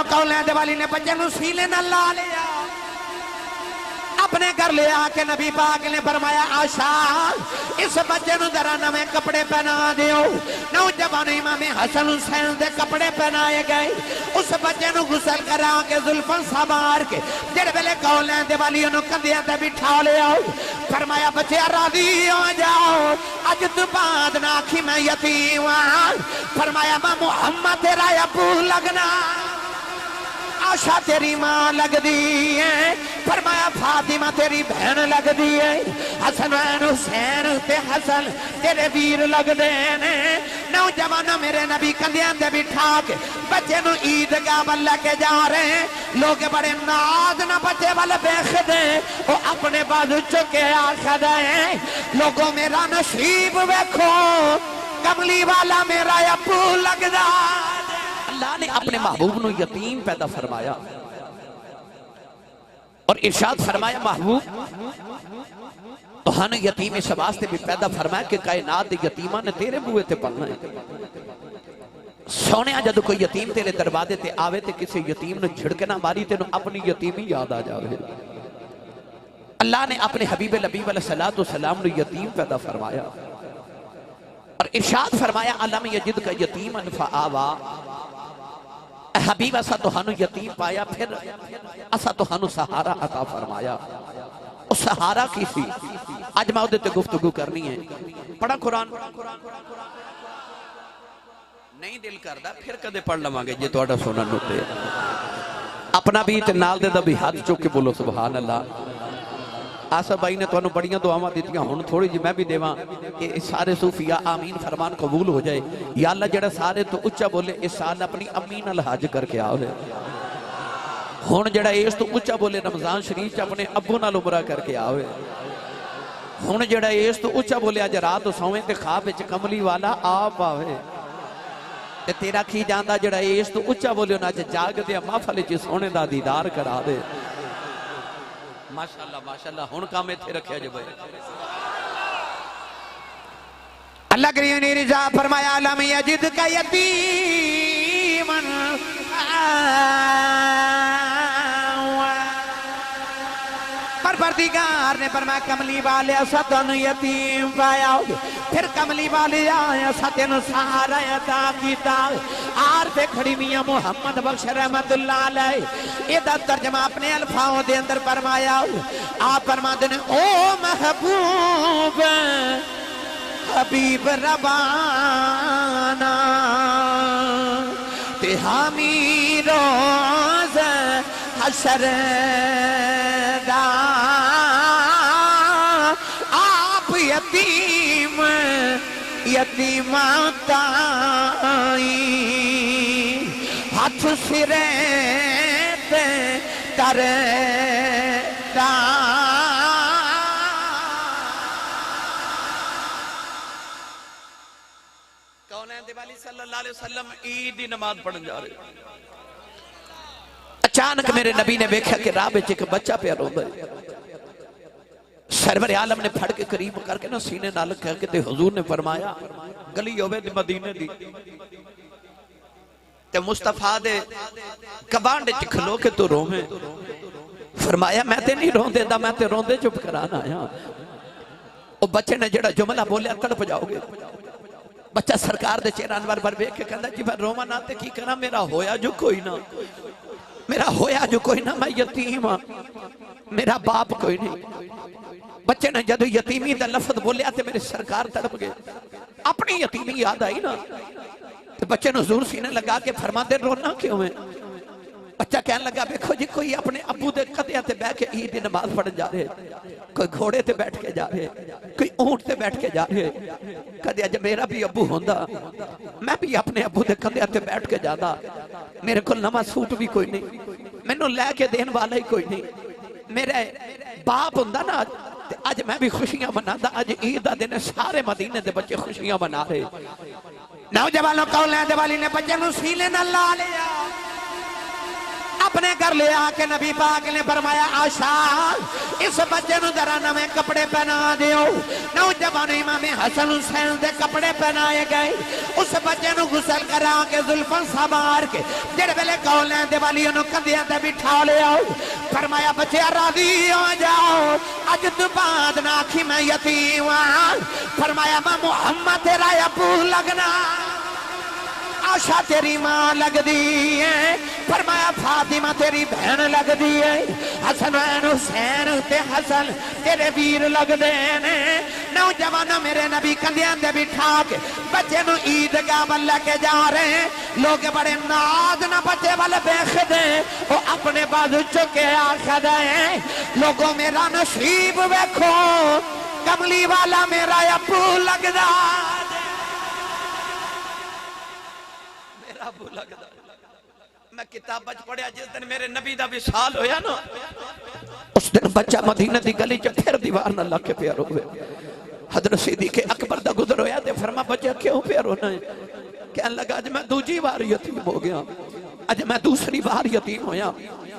कौले दिवाली ने बच्चे सीले न ला लिया, अपने घर ले आके नबी पाक ने फरमाया आशा इस बच्चे को जरा नवे कपड़े पहना दियो। नौजवान इमाम हसन हुसैन दे कपड़े पहनाए गए। उस बच्चे को गुसल करा के जुल्फन सवार के जेड़े वेले कौले दिवाली कंधिया ते बिठा लिया। फरमाया बच्चे राजी हो जाओ, अज तो बाद ना आखी मैं यतीम। फरमाया मैं मुहम्मद तेरा अबू लगना, आशा तेरी मां लगदी है। फरमाया फातिमा तेरी बहन लगदी है। हसन हुसैन ते हसन तेरे वीर लगदे ने। नौजवान मेरे नबी कंधियां ते बिठा के बच्चे नु ईदगाह वल लेके जा रहे हैं। लोग बड़े नाज ना बच्चे वाल देखदे, वो अपने बाजू चुके आखदे हैं लोगों मेरा नसीब वेखो, कमली वाला मेरा अबू लगदा। अल्लाह ने अपने महबूब को यतीम पैदा फरमाया और इरशाद फरमाया महबूब तुहानू यतीम इस वास्ते भी पैदा फरमाया कि कायनात दे यतीमां ने तेरे बूहे ते पलना है। सोने जब कोई यतीम तेरे दरवाजे ते आवे ते किसी यतीम ने झिड़के ना मारी तेन अपनी यतीमी याद आ जाए। अल्लाह ने अपने हबीब लबीब अलैहिस्सलातु वस्सलाम को यतीम पैदा फरमाया और इरशाद फरमाया अलम यजिद का यतीमन फआवा। हबीब असा तुहानू यतीम पाया, फिर असा तुहानू सहारा अता फरमाया। उस सहारा की सी अज मैं उहदे ते गुफ्तगू करनी है। पढ़ा कुरान नहीं दिल करदा फिर कदे पढ़ लवांगे जे तुहाडा सुनन उत्ते अपना भी ते नाल दे दा भी हाथ चुक के बोलो सुभान अल्लाह। आसा भाई ने तुहानू बड़ियां दुआवां दित्तियां, हुण थोड़ी जी मैं भी देवां कि सारे सूफिया आमीन फरमान कबूल हो जाए। या अल्लाह जेड़ा सारे तो उच्चा बोले इस साल अपनी अम्मी नाल हज करके आवे। हुण जेड़ा इस तो उच्चा बोले रमजान शरीफ च अपने अब्बू नाल उमरा करके आवे। हुण जेड़ा इस तो उच्चा बोले अज रात सोवे ते ख्वाब विच कमली वाला आप आवे। ते तेरा की जांदा जेड़ा इस तो उच्चा बोले अज जागदे महफल च सोने दा दीदार करा दे। माशाअल्लाह माशाअल्लाह हुण काम इत्थे रखिया जे भाई। अल्लाह करीम ने रिजा फरमाया लम यजिद का यतीमन परवरदिगार ने फरमाया कमली वाले असा तुहानू यतीम पाया। फिर कमली वाले आए असा तेनू सहारा अता कीता। आर पे खड़ी मियां मुहम्मद बख्श रहमतुल्लाह अलैह एदा तर्जमा अपने अल्फाओं दे अंदर फरमाया। आप फरमाते ने ओ महबूब हबीब रबाना ते हामी रोज हशर दा आप यतीम यतीमा ताई हाथ सिरे ते करे दा। दिवाली सल्लल्लाहु अलैहि वसल्लम ईद की नमाज पढ़न जा रहे। अचानक मेरे नबी ने देखा कि राह विच एक बच्चा पिया रोंदा है। सरवर आलम ने फड़ के करीब करके ना सीने नाल करके ते हुजूर ने फरमाया गली होवे ते मदीने दी ते मुस्तफा दे कबांड च खलो के तू रोवे। फरमाया मैं ते नहीं रोंदे दा, मैं ते रोंदे चुप कराना आया। ओ बच्चे ने जेड़ा जुमला बोलिया तड़प जाओगे। बच्चा सरकार दे चेहरा अनवर पर वेख के कहंदा जी मैं रोवां ना ते की करा, मेरा होया जो कोई ना, मेरा होया जो कोई ना, मैं यतीम हां, मेरा बाप कोई नहीं। बच्चे ने जदों यतीमी दा लफ्ज बोलिया ते मेरे सरकार तड़प गए। अपनी यतीमी याद आई ना ते बच्चे ने हुजूर सीने लगा के फरमाते रोना क्यों है। बच्चा कहने लगा देखो जी कोई अपने अबू दे कदिया ते बैठ के ईद दी नमाज पढ़न जा रहे, कोई घोड़े ते बैठ के जा रहे, कोई ऊंट ते बैठ के जा रहे। कदिया जब मेरा भी अबू होंदा मैं भी अपने अबू दे कदिया ते बैठ के जादा। मेरे को नवा सूट भी कोई नहीं, मैनू लैके देने वाला ही कोई नहीं। मेरे बाप होंदा ना अज मैं भी खुशियां मनादा। अज ईद दा दिन सारे मदीने दे बच्चे खुशियां मना रहे। नौजवानों कौले दिवाली ने बच्चे सीने न ला लिया, अपने अंदर ले आके नबी पाक ने फरमाया आशा इस बच्चे नु जरा नवे कपड़े पहना दियो। नौजवान इमाम हसन हुसैन दे कपड़े पहनाए गए। उस बच्चे नु गुसल करा के जुल्फां सवार के जेड़े वेले कौले दे वाली नु कंधियां ते बिठा लिया। फरमाया बच्चे राजी हो जाओ अज तो बाद ना आखी मैं यतीम हां। फरमाया मैं मोहम्मद तेरा अबू लगना, आशा तेरी मां लगदी है। फरमाया फातिमा तेरी बहन लगदी है। हसन हुसैन ते हसन तेरे वीर लगदे ने। नौजवान मेरे नबी कंधियां ते बिठा के बच्चे नु ईदगाह वल लेके जा रहे हैं। लोग बड़े नाज ना बच्चे वाले देखदे वो अपने बाजू चुके आखदे लोगों मेरा नसीब वेखो कमली वाला मेरा अबू लगदा, मेरा अबू लगदा। मैं किताब पढ़िया जिस दिन मेरे नबी दा विसाल होया ना उस दिन बच्चा मदीने दी गली च फिर दीवार न लग के पिया रोवे। हजरत सिद्दीक़ अकबर दा गुजर होया ते फरमा बच्चा क्यों पिया रोना है? कहने लगा अज मैं दूजी बार यतीम हो गया, अज मैं दूसरी बार यतीम होया।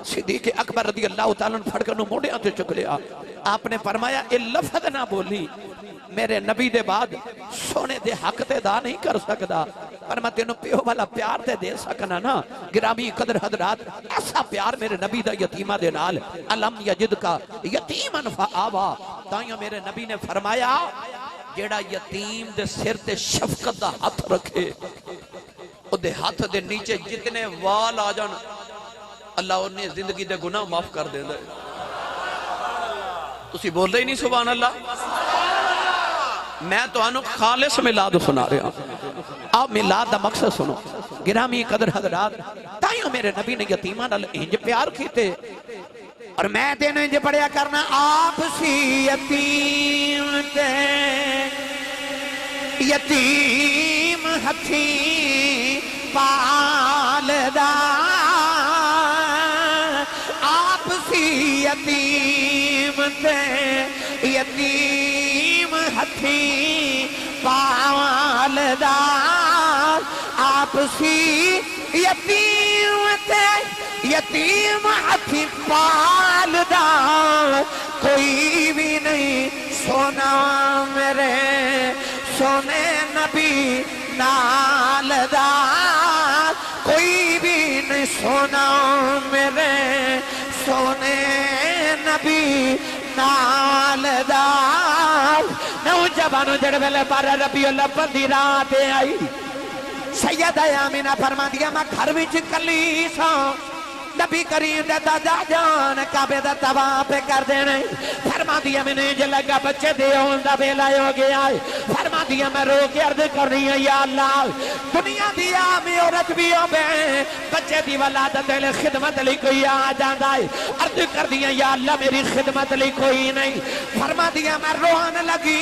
सिद्दीक़ अकबर रज़ी अल्लाह तआला फड़ के मोढ़ियां ते चुक लिया। आपने फरमाया ए लफ्ज़ ना बोली मेरे नबी दे बाद सोने दे हक ते दा नहीं कर सकदा, पर मैं तेनों प्यो वाला प्यार ते दे सकना ना। गिरामी कदर हजरात ऐसा प्यार मेरे नबी दा यतीमा दे नाल। अलम यजिद का यतीमन फआवा, ताइयों मेरे नबी ने फरमाया जेड़ा यतीम दे सिर ते शफकत दा हाथ रखे ओदे हाथ दे नीचे जितने वाल आ जान अल्लाह उन्हें जिंदगी दे गुनाह माफ कर देंदा है। तुसी बोलदे ही नहीं सुभान अल्लाह। मैं तो खालिस मिलाद सुना रहा। आप मिलाद का मकसद सुनो गिरामी कदर हजरात, ताइयों मेरे नबी ने यतीमा नाल इंज प्यार कीते। और मैं तेन इंज पढ़िया करना आप सी यतीम ते यतीम हथी पालदा, आप सी यतीम ते यतीम हथी पालदा, आपसी यतीम ते यतीम हथी पालदा। कोई भी नहीं सोना मेरे सोने नबी नालदा, कोई भी नहीं सोना मेरे सोने नबी नालदार। नौजवानों जड़ वेले 12 रबीउल अव्वल दी रात आई। सैयदा आमिना फरमा दिया मैं घर विच कली सा, नबी करीम दे दादा जान काबे दा तवाफ कर देने। फरमा दिया मैंने जो लगा बच्चे दे होने दा वेला हो गया है। फरमा दिया मैं रो के अर्ज करनी है या अल्लाह दुनिया दी आमी औरत भी होवे बच्चे दी वलादत ले खिदमत लई कोई आ जांदा है। अर्ज कर दिया या अल्लाह मेरी खिदमत लई कोई नहीं। फरमा दिया मैं रोन लगी,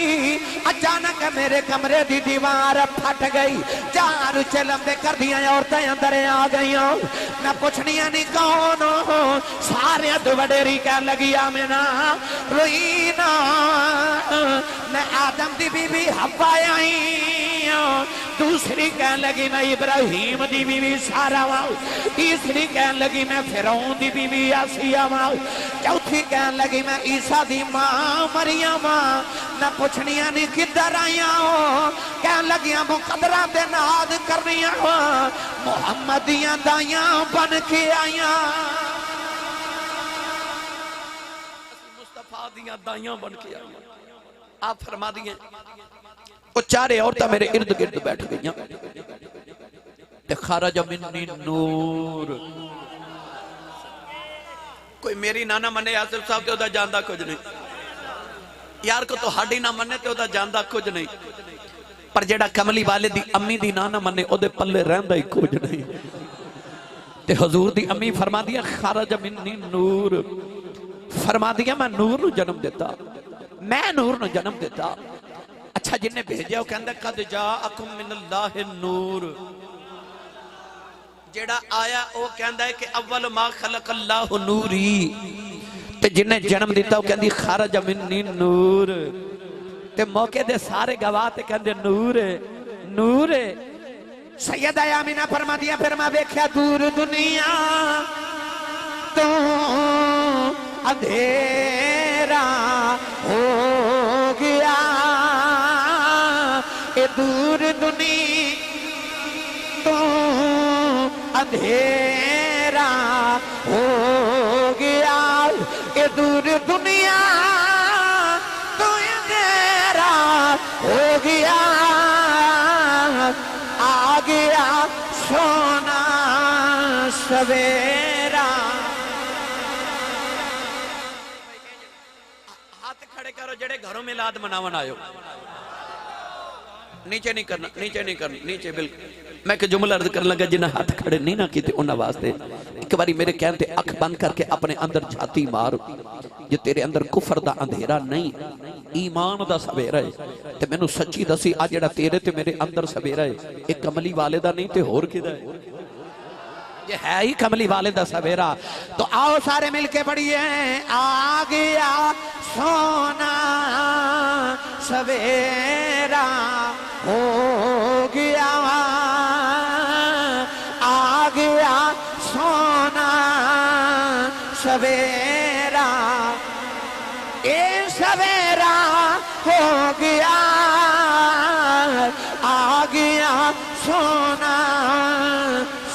अचानक मेरे कमरे दी दीवार फट गई। चार चलमदे कर दिया औरतें अंदर आ गई। मैं पूछनी नहीं कौन हो, सारे तो वडेरी कह लगी आमिना रोई ना, मैं आदम दी बीबी हव्वा आई। दूसरी कह लगी मैं इब्राहिम दी बीबी सारा वा, तीसरी कह लगी मैं फिरौन दी बीबी आसिया वा, चौथी कह लगी मैं ईसा दी मां मरियम। मैं पुछनिया नहीं किधर आईया हो, कह लगिया मुकदरा दे नाद करनिया हो, मुहम्मद दियां दाइयां बन के आईया, मुस्तफा दियां दाइयां बन के आईया। आप फरमा दिए वो चारे औरतें मेरे इर्द गिर्द बैठ गई। खारज मिन्नी नूर। कोई मेरी ना मने आसिफ साहब तो जानदा कुछ नहीं यार, को तो हाडी ना मने तो जानदा कुछ नहीं, पर जेड़ा कमली वाले दी अम्मी दी ना मने ओदे पल्ले रहंदा ही कुछ नहीं। ते हुजूर दी अम्मी फरमा दिया खारज मिन्नी नूर, फरमा दिया मैं नूर नू जन्म दिता, मैं नूर नू जन्म दिता। अच्छा जिन्हें भेजा वो कहंदा कद जाअकुम मिनल्लाहि नूर, जेड़ा आया वो कहंदा है कि अव्वल मा खलकल्लाहु नूरी, ते जिन्हें जन्म दिता वो कहंदी खारज मिन्नी नूर। ते मौके दे सारे गवाह ते कहंदे नूर नूर। सैयदा आमिना फरमा दिया फिर मैं वेख्या दूर दुनिया तो अंधेरा हो गया, ये दूर दुनिया तो अंधेरा हो गया, ये दूर दुनिया तो अंधेरा हो गया, आ गया सोना सवेरा। हाथ खड़े करो जेड़े घरों मिलाद मनावन आयो, नीचे नहीं करना, नीचे नहीं करना, नीचे बिल्कुल। मैं एक जुमला अर्ज करन लगा, जिन्हें हाथ खड़े नहीं ना किए उन्होंने वास्ते एक बारी मेरे कहने ते अख बंद करके अपने अंदर झाती मार, जो तेरे अंदर कुफर दा अंधेरा नहीं ईमान दा सवेरा है, ते मैनू सच्ची दसी आ जेड़ा तेरे ते मेरे अंदर सवेरा है एक कमली वाले दा नहीं ते होर किदा है, ये है ही कमली वाले दा सवेरा। तो आओ सारे मिलके पढ़िए, आ गया सोना सवेरा हो गया, आ गया सोना सवेरा, ए सवेरा हो गया, आ गया सोना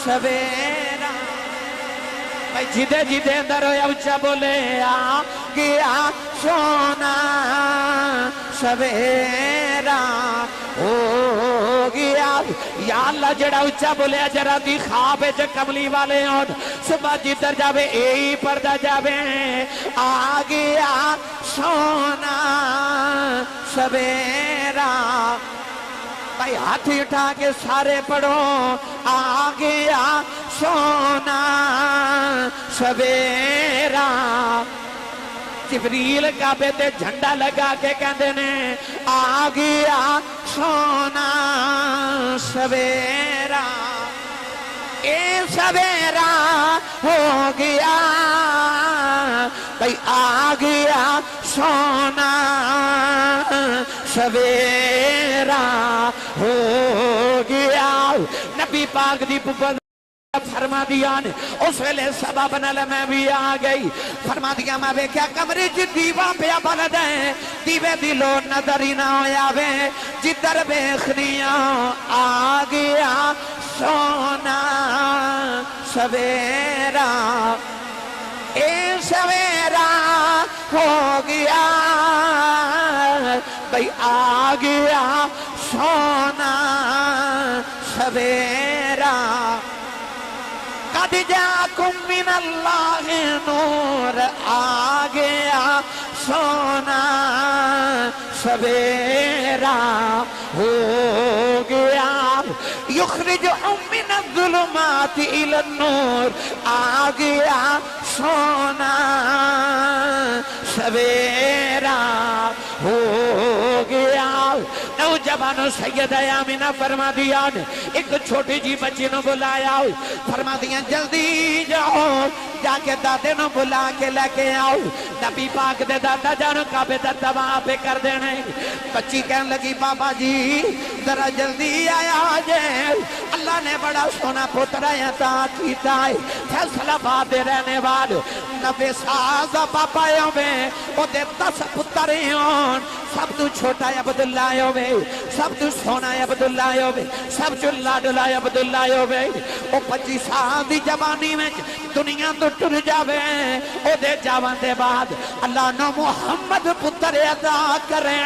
सवेरा। भाई जिदे जिदे अंदर उच्चा बोले, आ गया सोना सवेरा हो गया। या अल्लाह जड़ा उच्चा बोले जरा दी ख्वाब च कमली वाले होन, सुबह जिधर जावे यही पढ़दा जावे, आ गया सोना सवेरा। भाई हाथ उठा के सारे पढ़ो, आ गया सोना सवेरा। जिब्रील काबे ते झंडा लगा के कहते ने, आ गया सोना सवेरा, ए सवेरा हो गया। भाई आ गया सोना सवेरा हो गया। नबी पाक दी पुपल फरमा दिया ने उस वेले सबब नाल मैं भी आ गई। फरमा दिया मैं वेख्या कमरे च दीवा पिया बलद है, दीवे दी लोड़ नजर ही ना आवे, जिधर वेखनिया आ गया सोना सवेरा, ए सवेरा हो गया। भाई आ गया सोना सवेरा। कद जाकुम मिनल्लाह नूर, आ गया सोना सवेरा हो गया। युखरिजुहुम मिनज़्ज़ुलुमाति इलन-नूर, आ गया सोना सवेरा हो गया। नौजवानों सैयद आमिना फरमा दिया ने एक छोटी जी बच्ची ने बुलाया, फरमा दिया जल्दी जाओ जाके दादे नु बुला के लेके आओ, नबी पाक दे दादा जान काबे दा तवाफ कर देने। बच्ची कहने लगी बाबा जी जरा जल्दी आया जे, अल्लाह ने बड़ा सोना पुत्र अता कीता है, फैसलाबाद दे रहने वाले 90 साल दा पापा होवे, ओदे 10 पुत्र होन, सब तू छोटा अब्दुल्ला होवे, सब तू सोना अब्दुल्ला होवे, सब चो लाडला अब्दुल्ला होवे। ओ 25 साल दी जवानी में दुनिया तो टुर जावे, ओदे जावन दे बाद अल्लाह नो मुहम्मद पुत्र अता करे।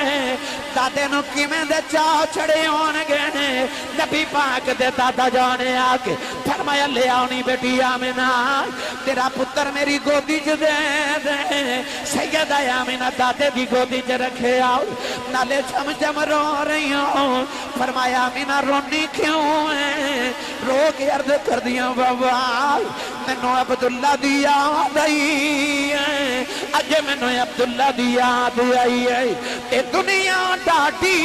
दादे नु किवें दे चाह छड़े होणगे, नबी पाक दे दादा जाने आके फरमाया ले आनी बेटी आमिना, तेरा पुत्र मेरी गोदी च दे दे। सैयदा आमिना दादे दी गोदी च रखे आओ, नाले चमचम रो रही हो। फरमाया आमिना रोनी क्यों है? रो के अर्ज कर दिया बाबा मैनू अब्दुल्ला दी याद आई है, अज मैनू अब्दुल्ला दी याद आई है। ते दुनिया डाटी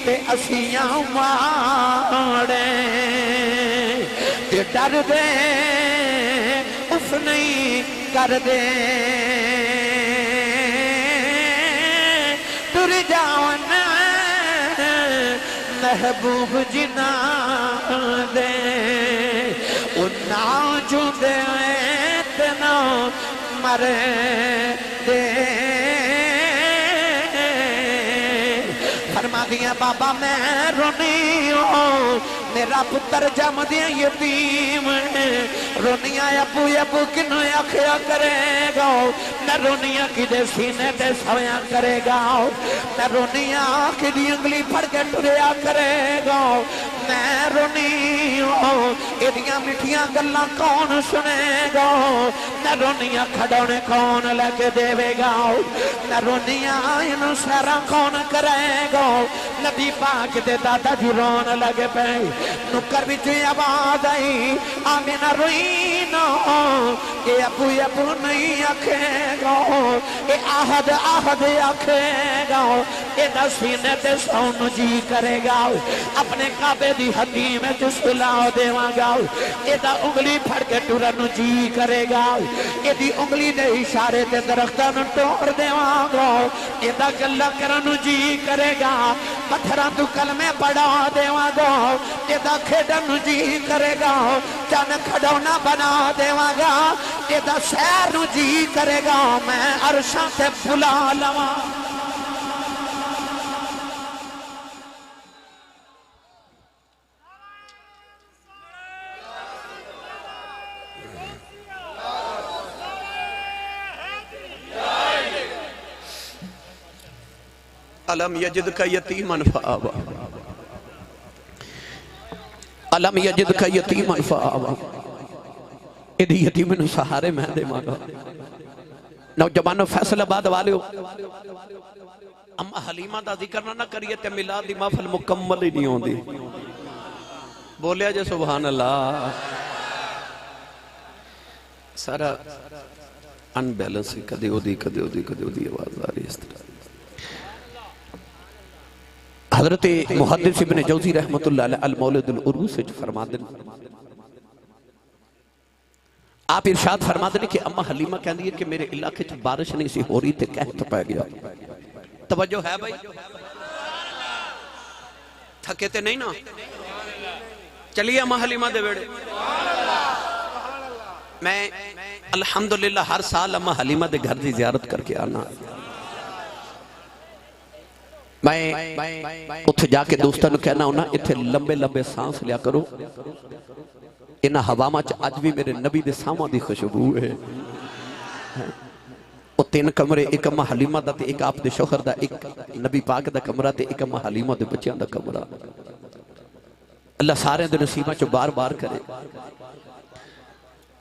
ते असियां माड़े, ते डर दे उस नहीं कर दे, तुर जावन महबूब जिना दे, उन्ना चुंदे तेना मर दे। फरमा दिया बाबा मैं रोनी हूँ, मेरा पुत्र जम दिया यतीम रोनिया अबू अबू किनू आखिया करेगा, मैं रोनिया कि सीने ते सवया करेगा, मैं रोनिया कि उंगली फड़ के टुरया करेगा, मैं रोनी हूँ एदियां मिठियां गल्लां कौन सुनेगा, मैं रोनिया खड़ौने कौन लेके देवेगा, मैं रोनिया इनू सैरा कौन करेगा। नबी पाक दे दादा जी रोन लगे पे, नुकर विच आवाज आई आमिना रोई ना, ये अबू अबू नहीं आखेगा, ये आहद आहद आखेगा, ये सीने ते सौन जी करेगा, अपने काबे दी हदीम च सुला देवांगा, एदा उंगली फड़ के टुरन जी करेगा, एदी उंगली दे इशारे ते दरख्तां नूं तोड़ देवांगा, एदा गल्ला करन जी करेगा, पत्थरां तू कलमे पढ़ा देवांगा, एदा खेडन जी करेगा, चन खडौना बना देवांगा, एदा सैर नूं जी करेगा, मैं अरशां ते बुला लवां। अलम यजिद का यतीमन फआवा, अलम यजिद का यतीमन फआवा, इदी यतीम नूं सहारे मैं देवांगा। नौजवानों फैसलाबाद वालिओ, अम्मा हलीमा दा जिक्र ना करिए ते मिलाद दी महफिल मुकम्मल ही नहीं होंदी। बोलिया जे सुभान अल्लाह। सारा अनबैलेंस, कदे ओदी कदे ओदी कदे ओदी आवाज आ रही इस तरह। हजरत मुहद्दिस इब्न जौज़ी रहमतुल्लाह अलैह अल मौलिदुल उरूस विच फरमाते हैं, आप इरशाद फरमाते हैं कि अम्मा हलीमा कहती है कि मेरे इलाके च बारिश नहीं सी हो रही ते कहत पै गया। तवज्जो है भाई, थके ते नहीं ना। चलिए अम्मा हलीमा दे वेड़े, मैं अल्हम्दुलिल्लाह हर साल अम्मा हलीमा दे घर की जियारत करके आना। मैं उत्थे जाके दोस्तों को कहना होना इत्थे लंबे लंबे सांस लिया करो, इन्हां हवावां च अज भी मेरे नबी दे साहां दी खुशबू है। वो 3 कमरे, एक अम्मा हलीमा दा ते एक आप दे शौहर दा, एक नबी पाक दा कमरा ते एक अम्मा हलीमा दे बच्चों दा कमरा। अल्लाह सारे दे नसीबां च बार बार करे।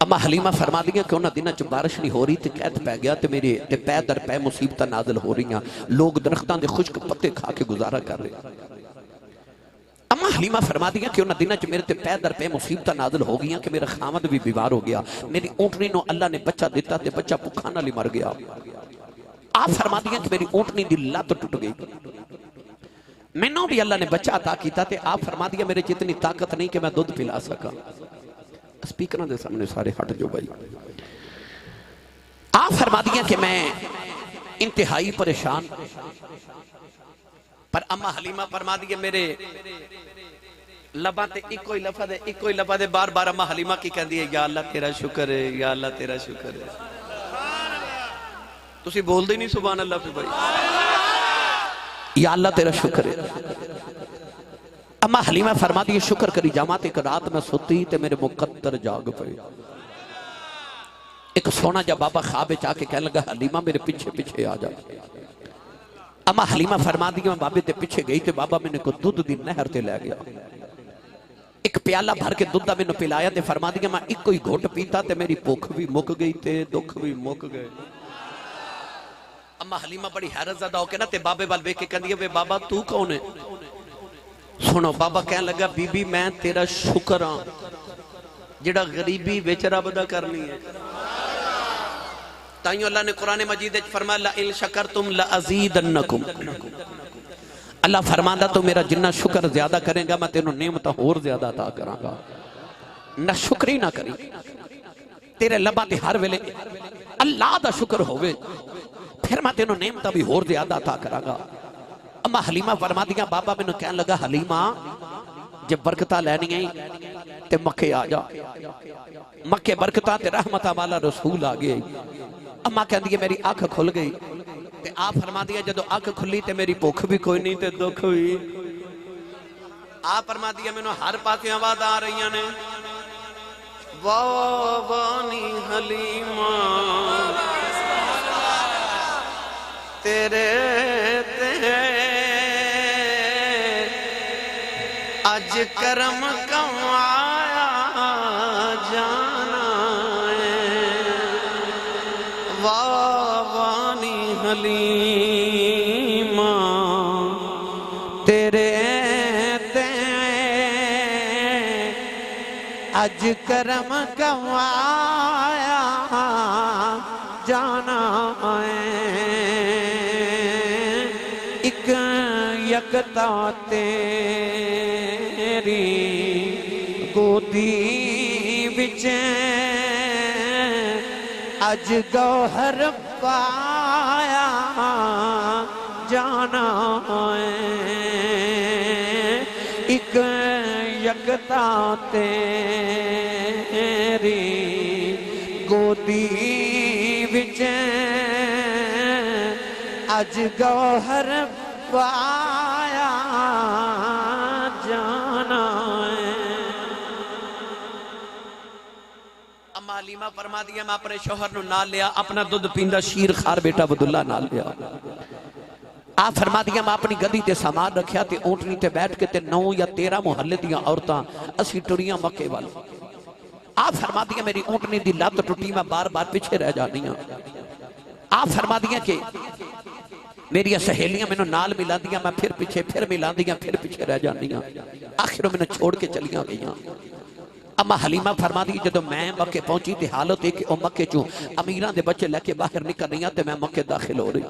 अम्मा हलीमा फरमा दियां कि उन्होंने दिनों च बारिश नहीं हो रही तो कहत पै गया, तो मेरे ते पै दर पै मुसीबत नाजिल हो रही, लोग दरख्तों के खुश्क पत्ते खा के गुजारा कर रहे। अम्मा हलीमा फरमा दियां कि उन्होंने दिनों च मेरे ते पै दर पै मुसीबत नाजिल हो गई कि मेरा खामद भी बीमार हो गया, मेरी ऊँटनी को अल्लाह ने बच्चा दिता तो बच्चा भुखा नाल ही मर गया। आप फरमा दियां कि मेरी ऊँटनी की लत टुट गई, मैनू भी अल्लाह ने बच्चा अता किया, आप फरमा दिया मेरे च इतनी ताकत नहीं कि मैं दुध पिला सका। स्पीकर के सामने सारे हट जाओ भाई। आप फरमा दिया कि मैं इंतहाई परेशान, पर अम्मा हलीमा फरमा दिया मेरे लबा ते इको ही लफा दे, इको ही लफा दे बार बार अम्मा हलीमा की कहती है, या अल्लाह तेरा शुक्र है, या अल्लाह तेरा शुक्र है। तुसी बोलते नहीं सुभान अल्लाह पे भाई, या अल्लाह तेरा शुक्र है। अम्मा हलीमा फरमा दी शुक्र करी जावा, एक रात मैं सुती ते मेरे मुकद्दर जाग पे। एक सोना जा बाबा ख्वाब च आके कह लगा हलीमा मेरे पीछे पीछे आ जा। अम्मा हलीमा फरमा दी मैं बाबे ते पीछे गई तो बाबा मैंने को दुध दी नहर ते लै गया, एक प्याला भर के दुध का मैंने पिलाया ते फरमा दी मैं एक ही घुट पीता ते मेरी भुख भी मुक गई ते दुख भी मुक गए। अम्मा हलीमा बड़ी हैरत ज़दा होके ना ते बाबे वाल वेख के कहंदी है वे बाबा तू कौन है? सुनो बाबा कह लगा बीबी मैं तेरा शुक्र हाँ जिहड़ा गरीबी विच रब दा करनी है। ताइयों अल्लाह ने कुरान मजीद विच फरमाया ला इन शकरतुम ला अज़ीदन्नकुम, अल्लाह फरमांदा तो मेरा जिन्ना शुक्र ज्यादा करेगा मैं तेनों नेमत होर ज्यादा अता करांगा। ना शुक्री ना करी, तेरे लबा ते हर वेले अल्लाह दा शुक्र होवे, फिर मैं तेनों नेमत भी होर ज्यादा अता करांगा। अम्मा हलीमा फरमा दिया बाबा मैनू कहन लगा हलीमा जे बरकत लैनी है ते मक्के आ जा, मक्के बरकत ते रहमत वाला रसूल आ गए। अम्मा कहती है मेरी अख खुल गई ते आ फरमाती है जदों अख खुली ते मेरी भुख भी कोई नहीं ते दुख हुई। आ फरमाती है मैनू हर पासे आवाज़ आ रही ने वाह बानी हलीमा तेरे ते अज करम कमाया जाना वाह बानी हलीमा तेरे ते अज करम कमाया जाना एक यकता तेरी गोदी विच अज गौहर पाया जाना एक यकता तेरी गोदी विच अज गौहर पाया जाना। अम्मा हलीमा फरमा दिया मैं अपने शौहर नूं नाल लिया अपना दुध पींदा शीर खार बेटा अब्दुल्ला नाल लिया। आ फरमा दिया मैं अपनी गदी ते सामान रखिया ते ऊंटनी ते बैठ के ते 9 या 13 मुहल्ले दियां औरतां असी टुरियां मक्के वाल। आ फरमा दिया मेरी ऊंटनी दी लत टुटी मैं बार बार पीछे रह जानी हां। आ फरमा दिया कि मेरी सहेलियां मैनू नाल मिलांदियां मैं फिर मिलांदियां फिर पीछे रह जानियां आखिर मैनू छोड़ के चलियां गईयां। अम्मा हलीमा फरमा दी जदों मैं मक्के पहुंची ते हालत है कि मक्के चों अमीरां दे बच्चे लेके बाहर निकल रही ते मैं मक्के दाखिल हो रही।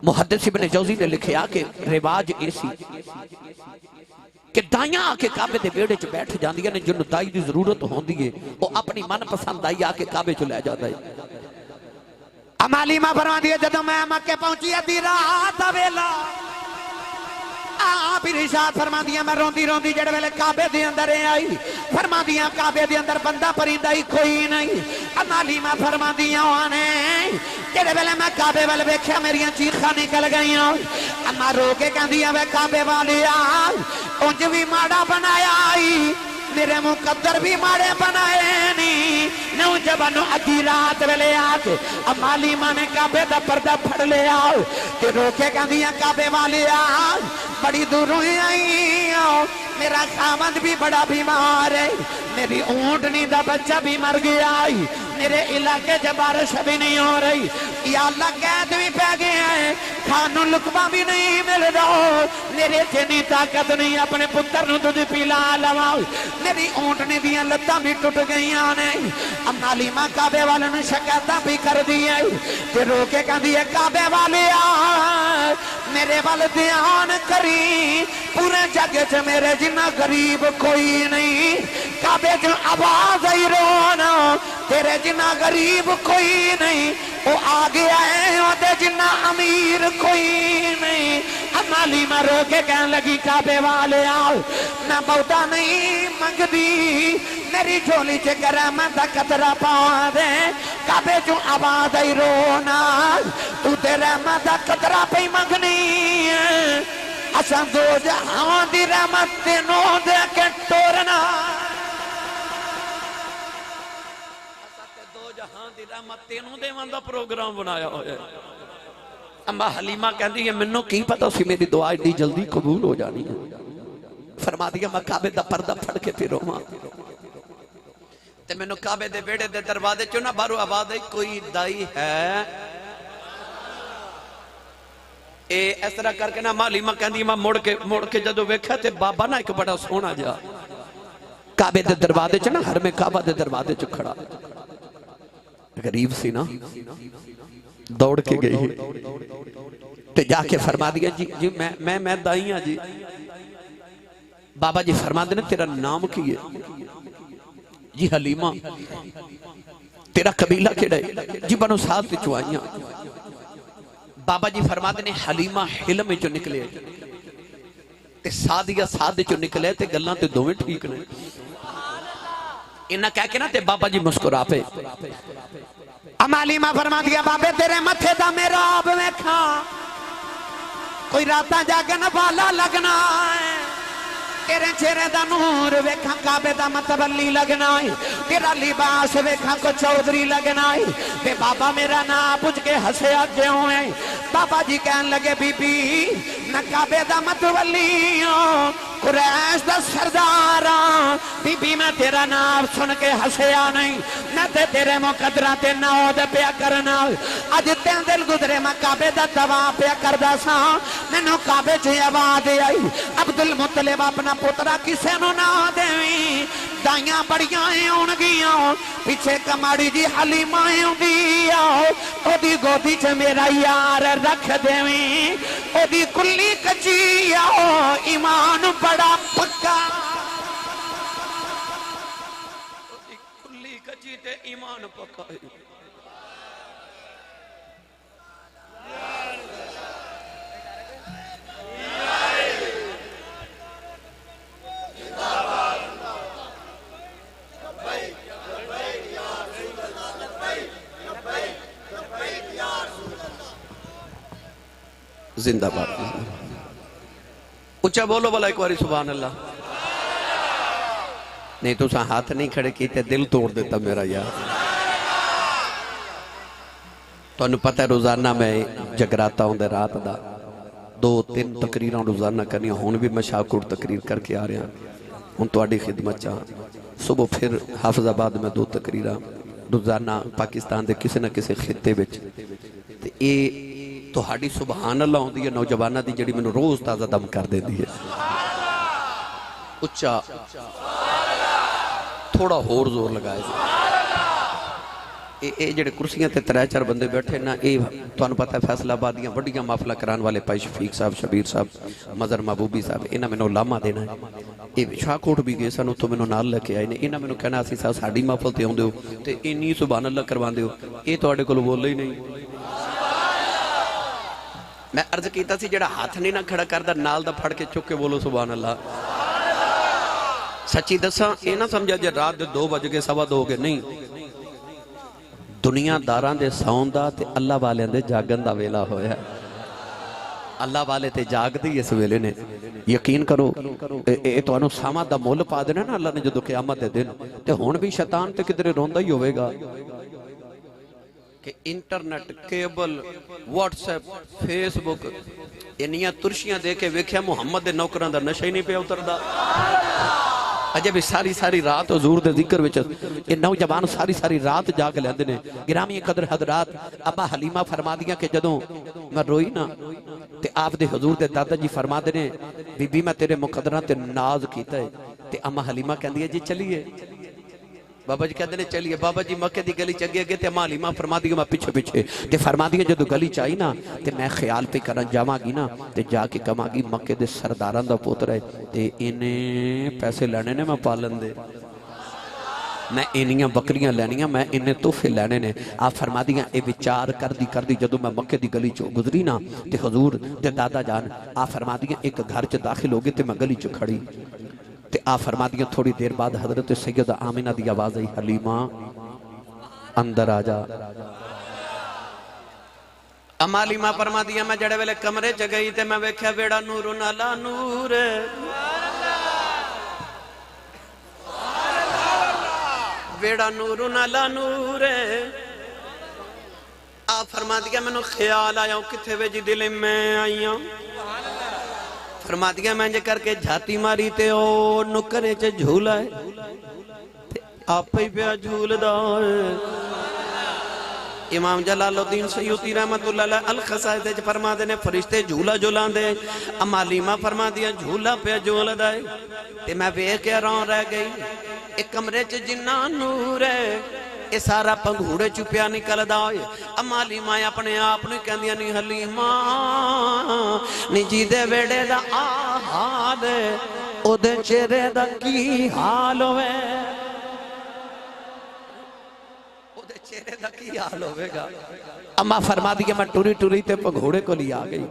मुहद्दिस इब्न जौज़ी ने लिखिया कि रिवाज ऐसी कि दाइयां आके काबे दे वेड़े च बैठ जांदियां ने जिन्हों दाई दी जरूरत होंदी है वो अपनी मनपसंद दाई आके काबे चो लै जाता है। अम्मा हलीमा फरमाती है जदों मैं मक्के पहुंची अद्धी रात दा वेला आप इरशाद फरमादियां मैं रोंदी रोंदी जेड़े वेले काबे दे अंदर आई फरमादियां काबे दे अंदर बंदा परिंदा ही कोई नहीं। अम्मा हलीमा फरमादियां ने जेड़े वेले मैं काबे वाल वेख्या मेरियां चीखां निकल गईयां। अम्मा रो के कहंदी वे काबे वाले उंज भी माड़ा बनाया मेरे मुकद्दर भी माड़े बनाए नहीं नौजवान अद्धी रात वेले आके अम्मा हलीमा ने काबे दा पर्दा फड़ लिया ते रोके कहंदियां काबे वाले बड़ी दूरों आई मेरा खामद भी बड़ा बीमार है मेरी ऊंटनी दा बच्चा भी मर गया मेरे इलाके च बारिश भी नहीं हो रही या अल्लाह कैद भी पै गया है खानू लुकमा भी नहीं मिल रहा मेरे इतनी ताकत नहीं अपने पुत्र नूं दूध पिला लवा मेरी ऊंटनी दियां लत्तां भी टुट गई ने। अम्मा हलीमा काबे वाले नूं शिकायतां भी कर दी है ते रो के कहंदी है काबे वाले मेरे वाल ध्यान करी पूरे जग च मेरे जिन्ना गरीब कोई नहीं काबे च आवाज आई रोना तेरे जिन्ना गरीब कोई नहीं वो आ गया है ओदे जिन्ना अमीर कोई नहीं। अम्मा हलीमा रो के कहन लगी काबे वाले आओ मैं बहुता नहीं मंगदी मेरी झोली च रहमत दा कतरा पा दे काबे चो आवाज आई रोना तू ते रहमत दा कतरा पे मंगनी असां दो जहां दी रहमत तेनों दे के टोरना प्रोग्राम बनाया होया। अम्मा हलीमा कहती है मैनू की पता सी मेरी दुआ एडी जल्दी कबूल हो जानी है। फरमा दिया मैं काबे दा पर्दा फड़ के फिर रोवां ते मैनू काबे दे वेड़े दे दरवाजे चो ना बाहरों आवाज आई कोई दाई है इस तरह करके ना अम्मा हलीमा कहती मैं मुड़ के जदों वेख्या ते बाबा ना एक बड़ा सोहना जा काबे दे दरवाजे च ना हर में काबा दे दरवाजे च खड़ा गरीब सी ना दौड़ के गई ते जाके फरमा दिया जी जी मैं दाई हाँ जी। बाबा जी फरमा देने तेरा नाम की है जी हलीमा तेरा कबीला केड़ा है जी बनो साथ चो आई। बाबा जी फरमा देने हलीमा हिलम चो निकले ते सादिया साद चो निकले ते गल्लां ते दोवें ठीक ने इन्ना कह के ना ते बाबा जी मुस्कुरा पे अमालीमा फरमा दिया बाबे तेरे मथे दा मेरा आप वेखा कोई रात जागन वाला लगना है तेरे चेहरे दा नूर वेखा काबे दा मतवली लगना है तेरा लिबास वेखा को चौधरी लगना है ते बाबा मेरा ना पूछ के हंसया क्यों है बाबा जी कहन लगे बीबी मैं काबे दा मतवली हूं कुरैश दा सरदार बीबी मैं तेरा नाम सुन के हंसया नहीं मैं ते तेरे मुकदरा ते नौद पिया करना अज 3 दिन गुजरे मैं काबे दा तवा पिया करदा सा मैनू काबे च आवाज आई अब्दुल मुतलिब अपना पुत्रा किसे नु ना देवी दाइयां बड़ियां आउणगियां पीछे कमाड़ी जी हलीमा आउंदी आ ओदी गोदी च मेरा यार रख देवी ओदी कुल्ली कच्ची आ ईमान बड़ा पक्का ओदी कुल्ली कच्ची ते ईमान पक्का जिंदाबाद उच्चा बोलो भला एक बारी सुभान अल्लाह नहीं तो हाथ नहीं खड़े किए दिल तोड़ देता मेरा यार तुहानू पता है रोजाना मैं जगराता होंदा रात का 2-3 तकरीर रोजाना करनी हुण भी मैं शाहकोट तकरीर करके आ रहा हूँ तुहाडी खिदमत च सुबह फिर हाफिजाबाद में 2 तकरीर रोजाना पाकिस्तान के किसी न किसी खिते विच ते ये तुहाडी सुभान अल्लाह होंदी है नौजवानों की जिहड़ी मैनूं रोज़ ताज़ा दम कर देती है उच्चा थोड़ा होर जोर लगाए ये जिहड़े कुर्सियां ते 3-4 बंदे बैठे ना ये तुहानूं पता है फैसलाबाद दियां वड्डियां महफिलां कराने वाले भाई शफीक साहब शबीर साहब मजर महबूबी साहब इन्हां मैनूं लामा देना ये शाहकोट भी गए सन उत्थों मैनूं नाल लैके आए ने इन्हां मैनूं कहना असीं साहब साडी महफिल ते आउंदे हो ते इन्नी सुभान अल्लाह करवांदे हो ये तुहाडे कोल बोले ही नहीं मैं अर्ज किया जिहड़ा हाथ नहीं ना खड़ा करता नाल दा फड़ के चुक के बोलो सुभान अल्लाह सच्ची दसा ये ना समझा जे रात दे 2 बज गए 2:15 हो गए नहीं दुनियादारां दे सौण दा ते अल्लाह वालियां दे जागण दा वेला होया अल्लाह वाले ते जागदे इस वेले ने यकीन करो ये तुहानूं सामा दा मुल पा देना ना अल्लाह ने जदों क़यामत दे दिन ते हुण भी शैतान ते किधरे रोंदा ही होवेगा कि इंटरनेट केबल व्हाट्सएप फेसबुक इन्नियां तुरशियां दे के वेख्या मुहम्मद दे नौकरां दा नशा ही नहीं पिया उतरदा अजे भी सारी सारी रात हजूर दे जिक्र विच ये नौजवान सारी सारी रात जाग लैंदे ने गिरामी कदर हजरात अब्बा हलीमा फरमा दियां कि जदों मैं रोई ना ते आप दे हजूर दे दादा जी फरमाते ने बीबी मैं तेरे मुकदरां ते नाज कीता है ते अम्मा हलीमा कहंदी है जी चलिए बाबा जी कहते हैं चलिए बाबा जी मक्के की गली चगे अगे अम्मा हलीमा फरमा दी मैं पिछे पिछे ते फरमा दी जो गली च आई ना तो मैं ख्याल पे कर जावगी ना तो जाके कहांगी मक्के के सरदारां दा पुत्र है तो इन्हें पैसे लैने ने मैं पालन दे मैं इनिया बकरियां लैनियां मैं इन्ने तोहफे लैने ने आप फरमा दियां ये विचार करदी जदों मैं मक्के की गली चो गुजरी ना तो हजूर दे दादा जान आप फरमा दियां एक घर च दाखिल हो गए तो मैं गली च खड़ी ते आ फरमा दिया थोड़ी देर बाद हजरत सैयदा आमिना की आवाज आई हलीमा अंदर आ जा अम्मा हलीमा फरमा दिया मैं जड़े वेले कमरे च गई ते मैं वेख्या बेड़ा नूर नाला नूर बेड़ा नूर नाला नूर आ फरमा दिया मैनू ख्याल आया किथे वे जी दिल में आई हूं फरमा दिया मैं जे करके झाती मारी ते ओ नुकरे च झूला है आप ही पिया झूलदा इमाम जलालुद्दीन सयूती रहमतुल्लाह अलैह अल खसाइद च फरमाते ने फरिश्ते झूला झूलांदे अम्मा हलीमा फरमा दिया झूला पिया झूलदा है ते मैं वेख के रौं रह गई एक कमरे च जिन्ना नूर है ये सारा पंघूड़े चुपिया निकलदा होए अम्मा हलीमा अपने आप नूं कहंदियां नी हलीमा नी जी दे वेड़े दा आ हाल ओदे चेहरे दा की हाल होवे ओदे चेहरे दा की हाल होवेगा अम्मा फरमा दी मैं टुरी टुरी ते पंघूड़े को लिया गई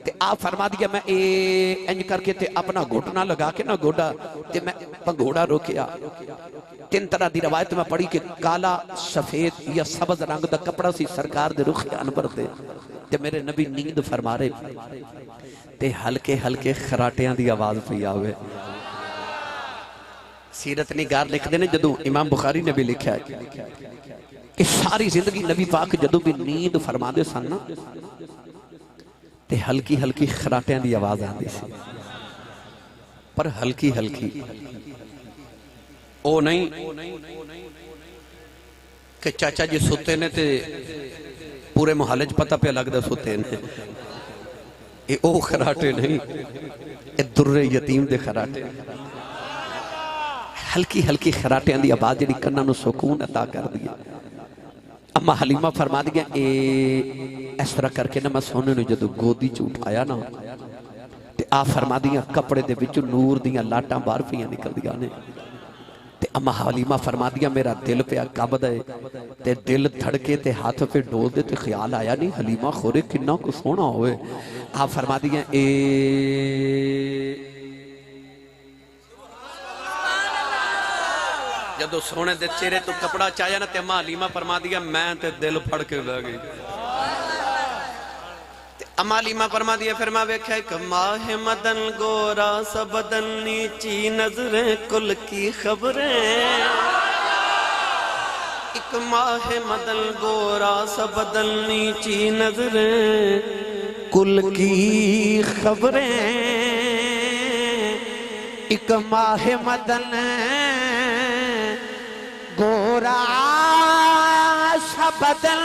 ते आप फरमा दिया मैं इंज करके ते अपना घुटना लगा के ना गोडा ते मैं भंगोड़ा रोकिया। 3 तरह की रवायत मैं पढ़ी कि काला सफेद या सबज रंग का कपड़ा सी सरकार दे रुख अनबर ते मेरे नबी नींद फरमा रहे ते हल्के हल्के खराटियां की आवाज पई आवे। सीरत निगार लिखते हैं जदों इमाम बुखारी ने भी लिखा है कि सारी जिंदगी नबी पाक जदों भी नींद फरमाते सन ना ते हल्की हल्की खराटियां की आवाज आती सी, पर हल्की हल्की। ओ नहीं कि चाचा जी सुते ने ते पूरे मुहल्ले च पता पे लगता सुते ने। ये ओ खराटे नहीं, ये दुर्रे यतीम दे खराटे। हल्की हल्की खराटियां की आवाज जी कन्ना नूं सुकून अता कर दी। अम्मा हलीमा फरमा दिया इस तरह करके ना मैं सोने नूं जदों गोदी च उठाया ना ते आ फरमा दिया कपड़े दे विचों नूर दियां लाटां बाहर पियां निकलदियां ने ते अम्मा हलीमा फरमा दिया मेरा दिल पिया कबदा है ते दिल धड़के ते हाथ पे डोल दे ते ख्याल आया नहीं हलीमा खोरे किन्ना को सोहना होवे। आ फरमा दिया जदों सोने दे चेहरे तो कपड़ा चाया ना ते अम्मा हलीमा फरमा दिया मैं ते दिल फड़ के बह गई। अम्मा हलीमा फरमा दिया फिर मैं वेख्या एक माह मदन गोरा सबदन नीची नजरें कुल की खबरें। एक माह मदन गोरा सबदन नीची नजरें कुल की खबरें। एक माह मदन गोरा सबदन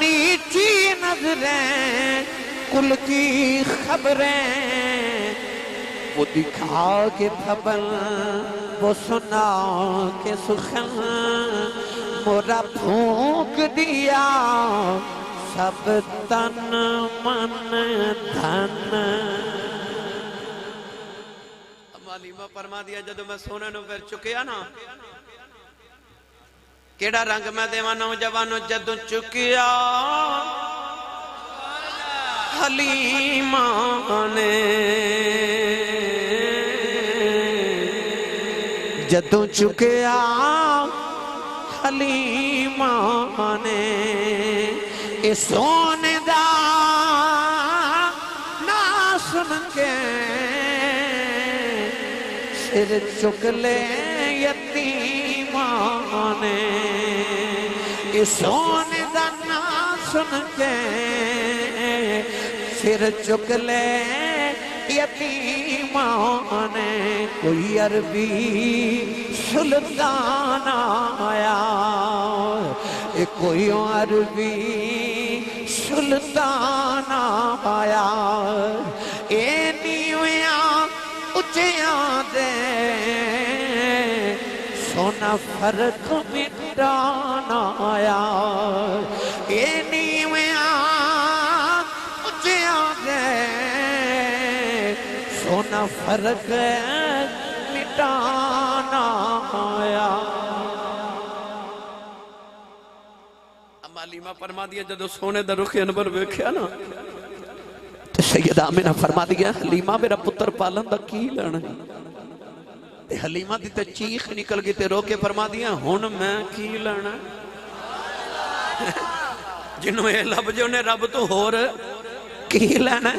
नीची नजरें कुल की खबरें। वो दिखा के फबल वो सुना के सुखन मोरा फूंक दिया सब तन मन धन। हलीमा फरमा दिया जदों मैं सोने नूं फिर चुकिया ना केड़ा रंग मैं देवा नौजवानों जदों चुकिया हलीमा ने जदों चुकिया हलीमा ने ए सोने दा ना सुन के सिर चुक ले यतीमा ने। ए सोने दा ना सुन के सिर चुक ले यतीमा ने। कोई अरबी सुल्तान आया कोई अरबी सुल्तान आया ए नीविया उचिया दे सोना फर्क मिटाना आया। ए नीविया उचिया दे सोना फर्क मिटाना आया। हलीमा फरमा दिया जदों सोने दा रुख अनवर वेख्या ना ते सैयदा आमिना फरमा दिया हलीमा मेरा पुत्र पालन दा की लेना। ते हलीमा दी ते चीख निकल गई ते रो के फरमा दिया हुण मैं की लेना। जिन्हों ये लब जो ने रब तो होर की लेना।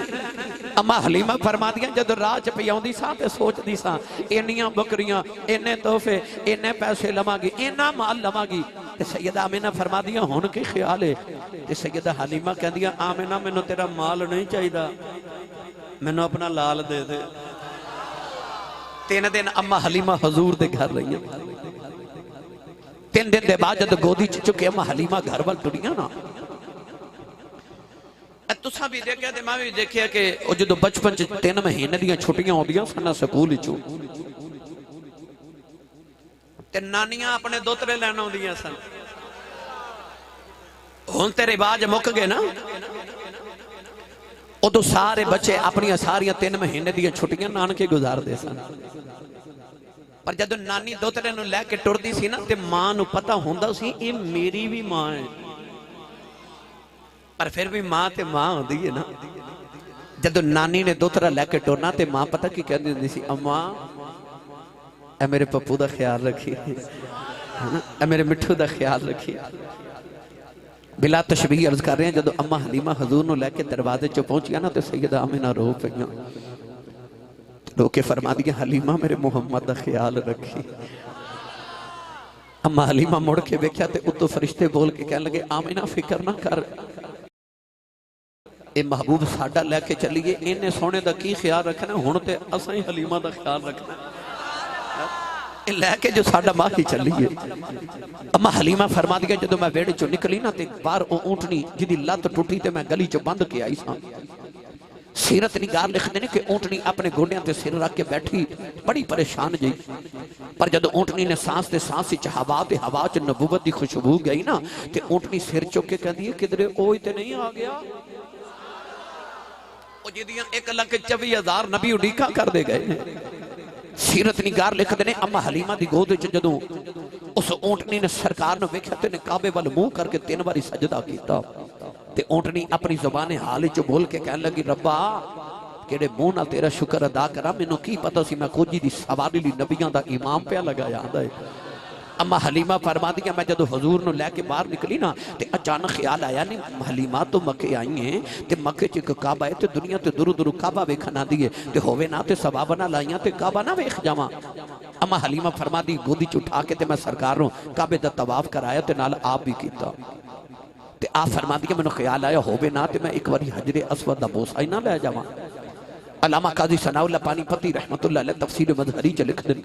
अम्मा हलीमा फरमा दिया जदों राह च पई आउंदी सा ते सोचदी सा इन्नियां बकरियां इन्ने तोहफे इन्ने पैसे लवांगी इन्ना माल लवांगी। ते सैयदा आमिना फरमा दिया हुण की ख्याल है। ते सैयदा हलीमा कहंदियां आमिना मैनू तेरा माल नहीं चाहिदा मैनू अपना लाल दे दे। 3 दिन अम्मा हलीमा हजूर दे घर रही। 3 दिन के बाद जब गोदी च चुके अम्मा हलीमा घर वाल टुरिया ना तुसा भी देखिया ते मैं भी देखिया कि जो बचपन च 3 महीने दी छुट्टियां आउंदियां सन स्कूल चो ते नानियां अपने दोतरे लैन आउंदियां सन। हुण ते रिवाज मुक गए ना उदों सारे बच्चे अपनी सारिया 3 महीने दी छुट्टियां नानके गुजारते सन। पर जदों नानी दोतरे नूं लैके टुरदी सी ना ते मां नूं पता हुंदा सी ये मेरी भी मां है। पर फिर भी मां ते मां होंदी है ना। जदों नानी ने दोतरा लैके टुरना तो मां पता की कहती होंदी सी, अम्मा ए मेरे पप्पू का ख्याल रखी है ना, ए मेरे मिठू का ख्याल रखी। बिला तशबीह अर्ज कर रहे हैं, जदों अम्मा हलीमा हजूर नूं लैके दरवाजे च पहुंचिया ना तो सैयदा आमिना रो पईयां, रो के फरमा दिया हलीमा मेरे मुहम्मद का ख्याल रखी। अम्मा हलीमा मुड़ के वेख्या तो उतो फरिश्ते बोल के कहने लगे, आमिना फिक्र ना कर, ये महबूब साडा लैके चलीए, इन्हें सोने का की ख्याल रखना, हुण ते असां ही हलीमा का ख्याल रखना, लैके जो साडा मां ही चलीए। अम्मा हलीमा फरमा दिया, जो मैं वेड़े चो निकली ना तो बाहर ऊंटनी जिहदी लत्त टुटी तो मैं गली चो बंद के आई सां। सीरत निगार लिखते हैं कि ऊंटनी अपने गोडियां ते सिर रख के बैठी बड़ी परेशान जी, पर जब ऊंटनी ने सांस ते सांस हवा ते हवा च नबूवत की खुशबू गई ना तो ऊंटनी सिर चुक के कहती है, किधरे ओ ही तो नहीं आ गया जिदियां 1,24,000 नबी उड़ीका कर दे गए। सीरत निगार लिखते हैं, अम्मा हलीमा की गोद जदों उस ऊंटनी ने सरकार ने वेख्या तो काबे वाल मुंह करके 3 बारी सजदा किया ते ऊंटनी अपनी जुबान हाल च बोल के कहने लगी, रब्बा केड़े मुंह नाल तेरा शुक्र अदा करा, मैनू की पता सी मैं खोजी दी सवारी ली नबियां दा इमाम पे लगाया आंदा है। अम्मा हलीमा फरमा दिया, मैं जदों हजूर नूं लैके बाहर निकली ना तो अचानक ख्याल आया, नहीं हलीमा तो मक्के आई है तो मक्के च एक काबा है तो दुनिया तो दूरों दूरों काबा वेखन आती है तो होवे ना तो सवाब ना लाइया तो काबा ना वेख जावां। अम्मा हलीमा फरमा दी, गोदी च उठा के मैं सरकार नूं काबे दा तवाफ कराया तो नाल आप भी कीता ते आप फरमा दिया, मैनूं ख्याल आया होवे ना तो मैं एक बारी हजरे असवद दा बोसा ही ना लै जावां। अल्लामा काजी सनाउल्लाह पानीपती रहमतुल्लाह अलैह तफसीर मजहरी च लिखदे ने,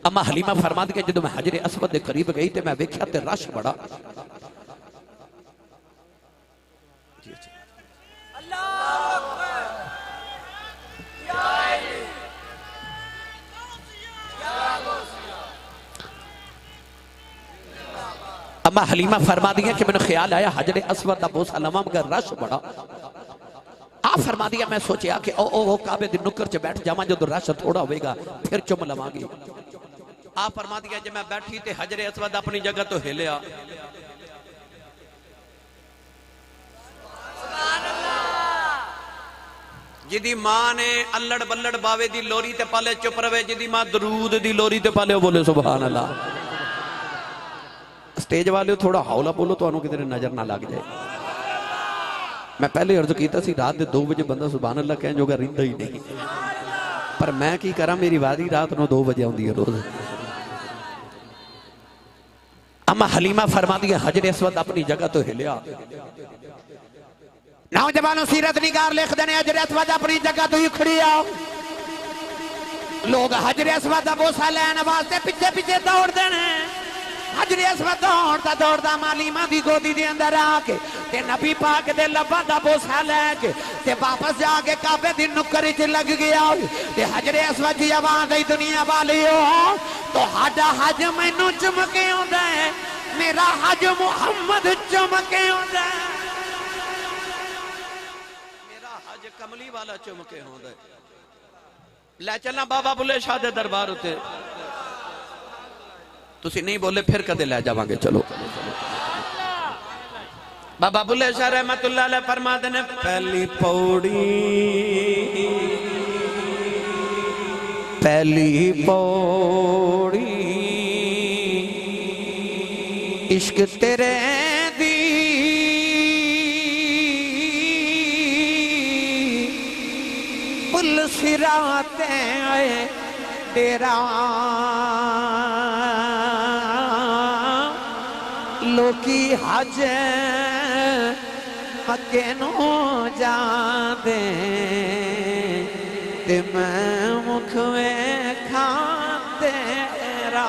अम्मा हलीमा फरमा दिया, जदों मैं हजरे असवद के करीब गई तो मैं वेख्या ते रश बड़ा। अम्मा हलीमा फरमा दिया कि मैंने ख्याल आया हजरे असवद का बोसा लवां मगर रश बड़ा। आप फरमा दिया, मैं सोचा कि ओ काबे दी नुक्कर च बैठ जावां, जो रश थोड़ा होगा फिर चुम लवांगी। आप फरमा दिया, जब मैं बैठी ते हजरे असवद अपनी जगह तो हिलिया, जिदी मां ने अल्लड़ बल्लड़ बावे दी लोरी ते पाले चुप रवे, जिदी मां दरूद दी लोरी ते पाले बोले सुभान अल्लाह। स्टेज वाले थोड़ा हौला बोलो, तो किधर नजर ना लग जाए। मैं पहले अर्ज किया सी, रात के 2 बजे बंदा सुभान अल्लाह कहने जोगा रहिंदा ही नहीं, पर मैं की करा, मेरी वारी रात को 2 बजे आती है रोज। अम्मा हलीमा फरमा दिया, हजरे असवद अपनी जगह तो हिलिया। नौजवानों सीरत निगार लिखते हैं, हजरे असवद अपनी जगह तो ही खड़ी आओ। लोग हजरे असवद का बोसा लैन वास्ते पिछे पिछे दौड़ते हैं। हजरे असवद दौड़ता दौड़ता हलीमा की गोदी के अंदर आके ते नबी पाक दे लब्बां दा बोसा लैके ते वापस जाके काबे दी नुक्कर च लग गया ते हजरे असवद की आवाज आई, दुनिया वालियो तो हाडा हज मैनू चमके आउंदा है, मेरा हज मुहम्मद चमके आउंदा है, मेरा हज कमली वाला चमके आउंदा है। लै चलना बाबा बुल्ले शाह दे दरबार उते, तुसी नहीं बोले फिर कदे लै जावांगे। चलो बाबा बुल्ले शाह रहमतुल्लाह अलैह फरमाते ने, पहली पौड़ी इश्क तेरे दी पुल सिराते आए तेरा लोकी हज मक्के नू जांदे ते मैं मुख वेखां तेरा।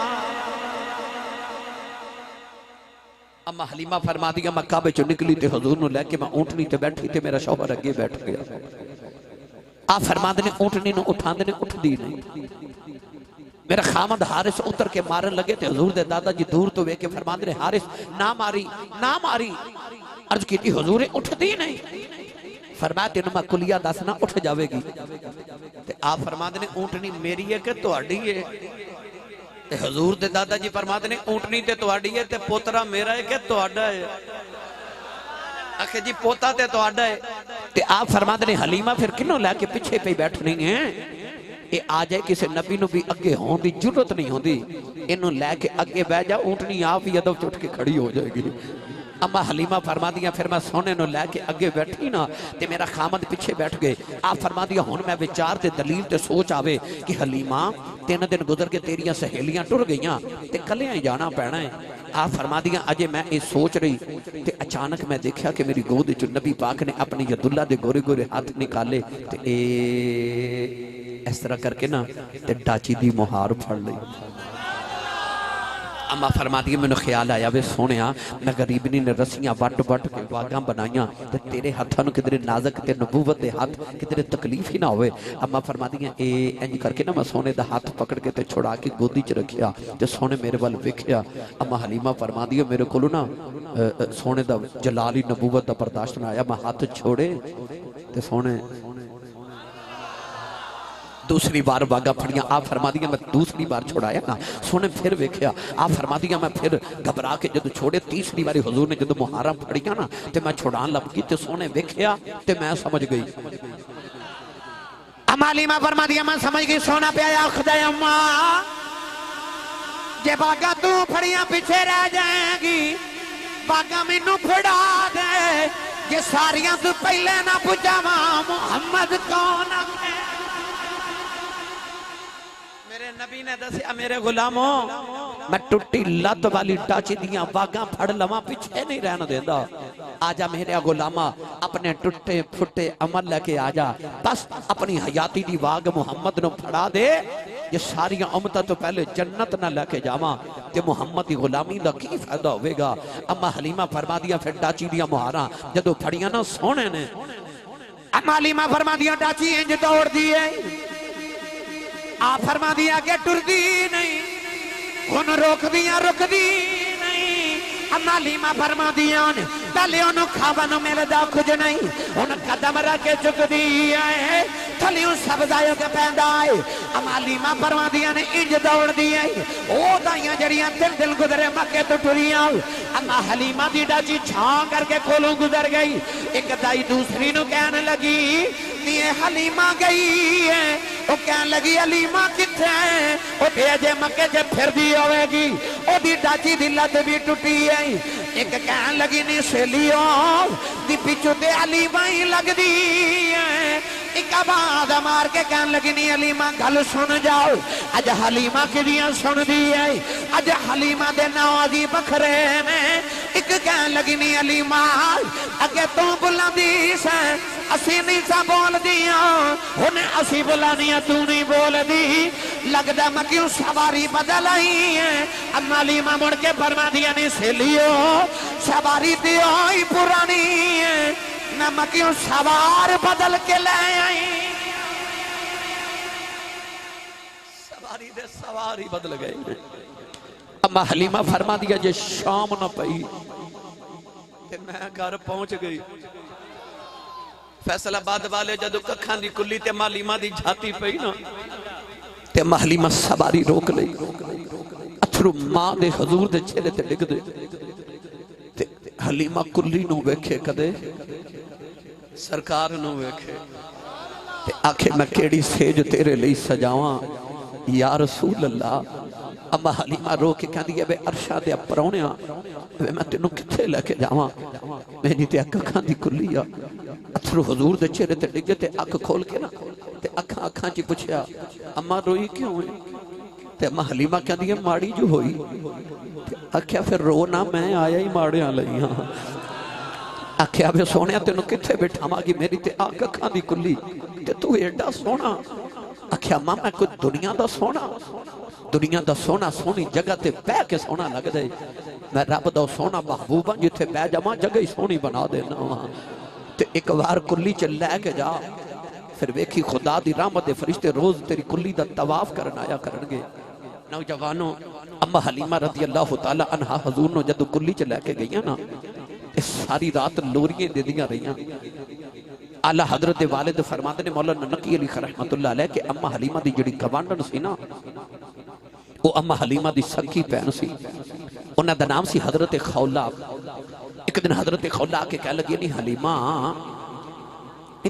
अम्मा हलीमा फरमा दिया, मैं काबे चो निकली ते हजूर नू लैके मैं ऊंटनी ते बैठी ते मेरा शौहर अगे बैठ गया। आप फरमाते ने ऊंटनी नू उठांदे ने, उठदी नहीं। मेरा खामद हारिस उतर के मारन लगे तो हजूर दे दादा जी दूर तो वेख के फरमाते ने, हारिस ना मारी ना मारी। अर्ज की हजूर उठदी नहीं। फरमाया, तेन मैं कुलिया दस ना उठ जाएगी। ते आप फरमाते ने, ऊंटनी मेरी है कि तुहाडी है? ते हजूर दे दादा जी फरमाते ने, ऊंटनी ते तुहाडी है ते पोतरा मेरा है कि तुहाडा है? आखे जी पोता ते तुहाडा है ते आप फरमाते ने हलीमा फिर किन्हों लैके पिछे पे बैठनी है ये आ जाए किसी नबी नूं भी अगे होने की जरूरत नहीं होती इनू लैके अगे बह जा ऊँटनी आप ही अदब चुट के खड़ी हो जाएगी अम्मा हलीमा फरमा दिया फिर मैं सोने नूं लैके अगे बैठी ना ते मेरा खामद पिछे बैठ गए आप फरमा दिया हुण मैं विचार ते दलील ते सोच आवे कि हलीमा 3 दिन गुजर के तेरियां सहेलियां टुर गईयां ते कलियां ही जाना पैना है आप फरमा दिया अजे मैं ये सोच रही ते अचानक मैं देखा कि मेरी गोद च नबी पाक ने अपनी यदुल्ला दे गोरे गोरे हाथ निकाले ते इस तरह करके ना ते डाची दी मुहार फड़ ली अम्मा फरमा दी मैंने ख्याल आया वे सोने मैं गरीबनी ने रस्सियां वट वट के वागां बनाइया ते तेरे हाथों में किधरे नाजक ते नबूवत दे हाथ किधरे तकलीफ ही ना होवे अम्मा फरमा दी इंज करके ना मैं सोने दा हाथ पकड़ के ते छुड़ा के गोदी च रखिया ते सोने मेरे वाल वेख्या अम्मा हलीमा फरमा दी मेरे को ना सोने दा जलाल ही नबूवत दा बर्दाश्त ना आया मैं हाथ छोड़े ते सोने दूसरी बार वागा फड़िया आप फरमा दिया मैं दूसरी बार छुड़ाया ना सोने फिर वेख्या आप फरमा दिया मैं फिर घबरा के जो छोड़े तीसरी बारी हुजूर ने जो मुहारा फड़िया ना ते मैं छुड़ान लग गई ते सोने वेख्या ते मैं समझ गई अम्मा हलीमा फरमा दिया मैं समझ गई सोना पे आया खुदा अम्मा जे बागा तू फड़िया पीछे रह जाएगी बागा मैनू फड़ा दे जे सारियां तू पहले ना पुजावा मुहम्मद कौन है मेरे नबी ने दसिया मेरे गुलामों मैं टुट्टी लत वाली टाची दियां वागां फड़ लवां पीछे नहीं रहने देंदा आजा मेरे गुलामा अपने टुट्टे फुट्टे अमल लेके आजा बस अपनी हयाती दी वाग मुहम्मद नु फड़ा दे ये सारियां उम्मतां तो पहले जन्नत ना लेके जावां ते मुहम्मद दी गुलामी दा की फायदा होवेगा अम्मा हलीमा फरमा दिया फिर टाची दियां मुहारां जदों फड़ियां ना सोने ने अम्मा हलीमा फरमा दिया टाची इंज दौड़ दी है आ फरमा दिया के टुरदी नहीं हुन रोक दिया रुकदी नहीं अम्मा हलीमा फरमा दिया पहले ओनू खावन मिलदा कुछ नहीं हुन कदम रख के चुकदी है थलियों सब जायो के पैंदा है अम्मा हलीमा फरमा दिया ने इंज दौड़दी है ओ दाइयां जड़ियां दिल गुजरे मक्के तो टुरियां अम्मा हलीमा दी डाची छां करके कोलों गुजर गई एक दाई दूसरी नु कहने लगी ये हलीमा गई है वो कह लगी हलीमा किथे है अजे मक्के च फिरदी होवेगी ओदी डाची दी लत भी टुटी है एक कह लगी नी सहेलियो दी पिछू ते हलीमा ही लगदी है एक आवाज मार के कह लगी नी हलीमा गल सुन जाओ अज हलीमा किदियां सुनदी है अज हलीमा दे नाजी बखरे ने एक कह लगी नी हलीमा अगे तू बुलांदी से असी नहीं सा बोल दिया उन्हें असी बुलानिया तू नहीं बोल दी लगता मैं क्यों सवारी बदल आई है अम्मा हलीमा मुड़ के फरमा दिया नहीं सहेलियो सवारी तो आई पुरानी है ना मैं क्यों सवार बदल के ले आई सवारी दे सवारी बदल गए अम्मा हलीमा फरमा दिया जे शाम ना पई ते मैं घर पहुंच गई फैसलाबाद वाले जदों कखां दी कुल्ली ते हलीमा दी झाती पई ना ते हलीमा सवारी रोक लई अथरू मां दे हुजूर दे चेहरे ते डिगदे ते हलीमा कुल्ली नु वेखे कदे सरकार नु वेखे ते आखे मैं केड़ी सेज तेरे लिए सजावां या रसूल अल्लाह अम्मा हलीमा रो के कहती है वे अरशा दे परौणिया वे मैं तेनू किथे लेके जावां मेरी ते अखां दी खुली आ अथरू हुजूर दे चेहरे ते डिगे ते अख खोल के ना ते अखां अखां च पूछया अम्मा रोई क्यों है ते अम्मा हलीमा कहती है माड़ी जो होई आख्या फिर रो ना मैं आया ही माड़ियां लई हां आख्या वे सोहणिया तेनू किथे बिठावांगी मेरी ते अखां दी खुली ते तू एडा सोहना आख्या मां मैं कोई दुनिया दा सोहना दुनिया दा सोना सोहनी जगह ते बह के सोहना लगदा मैं रब दा सोहना महबूबा जिथे बह जावां जगह ही सोहनी बना देना वा ते एक बार कुल्ली च लैके जा फिर वेखी खुदा दी रहमत दे फरिश्ते रोज तेरी कुल्ली दा तवाफ करन आया करनगे नौजवानों अम्मा हलीमा रज़ी अल्लाह तआला अन्हा हुजूर नु जदों कुल्ली च लैके गईयां ना सारी रात लोरियां देदियां रहियां आला हजरत वालिद फरमाते ने मौलाना नकी अली रहमतुल्लाह अलैह के अम्मा हलीमा दी जिहड़ी गवांढण सी ना वो अम्मा हलीमा दी सखी भैन सी उन्हां दा नाम सी हजरत खौला एक एक दिन हजरत खौला आके कह लगी नहीं हलीमा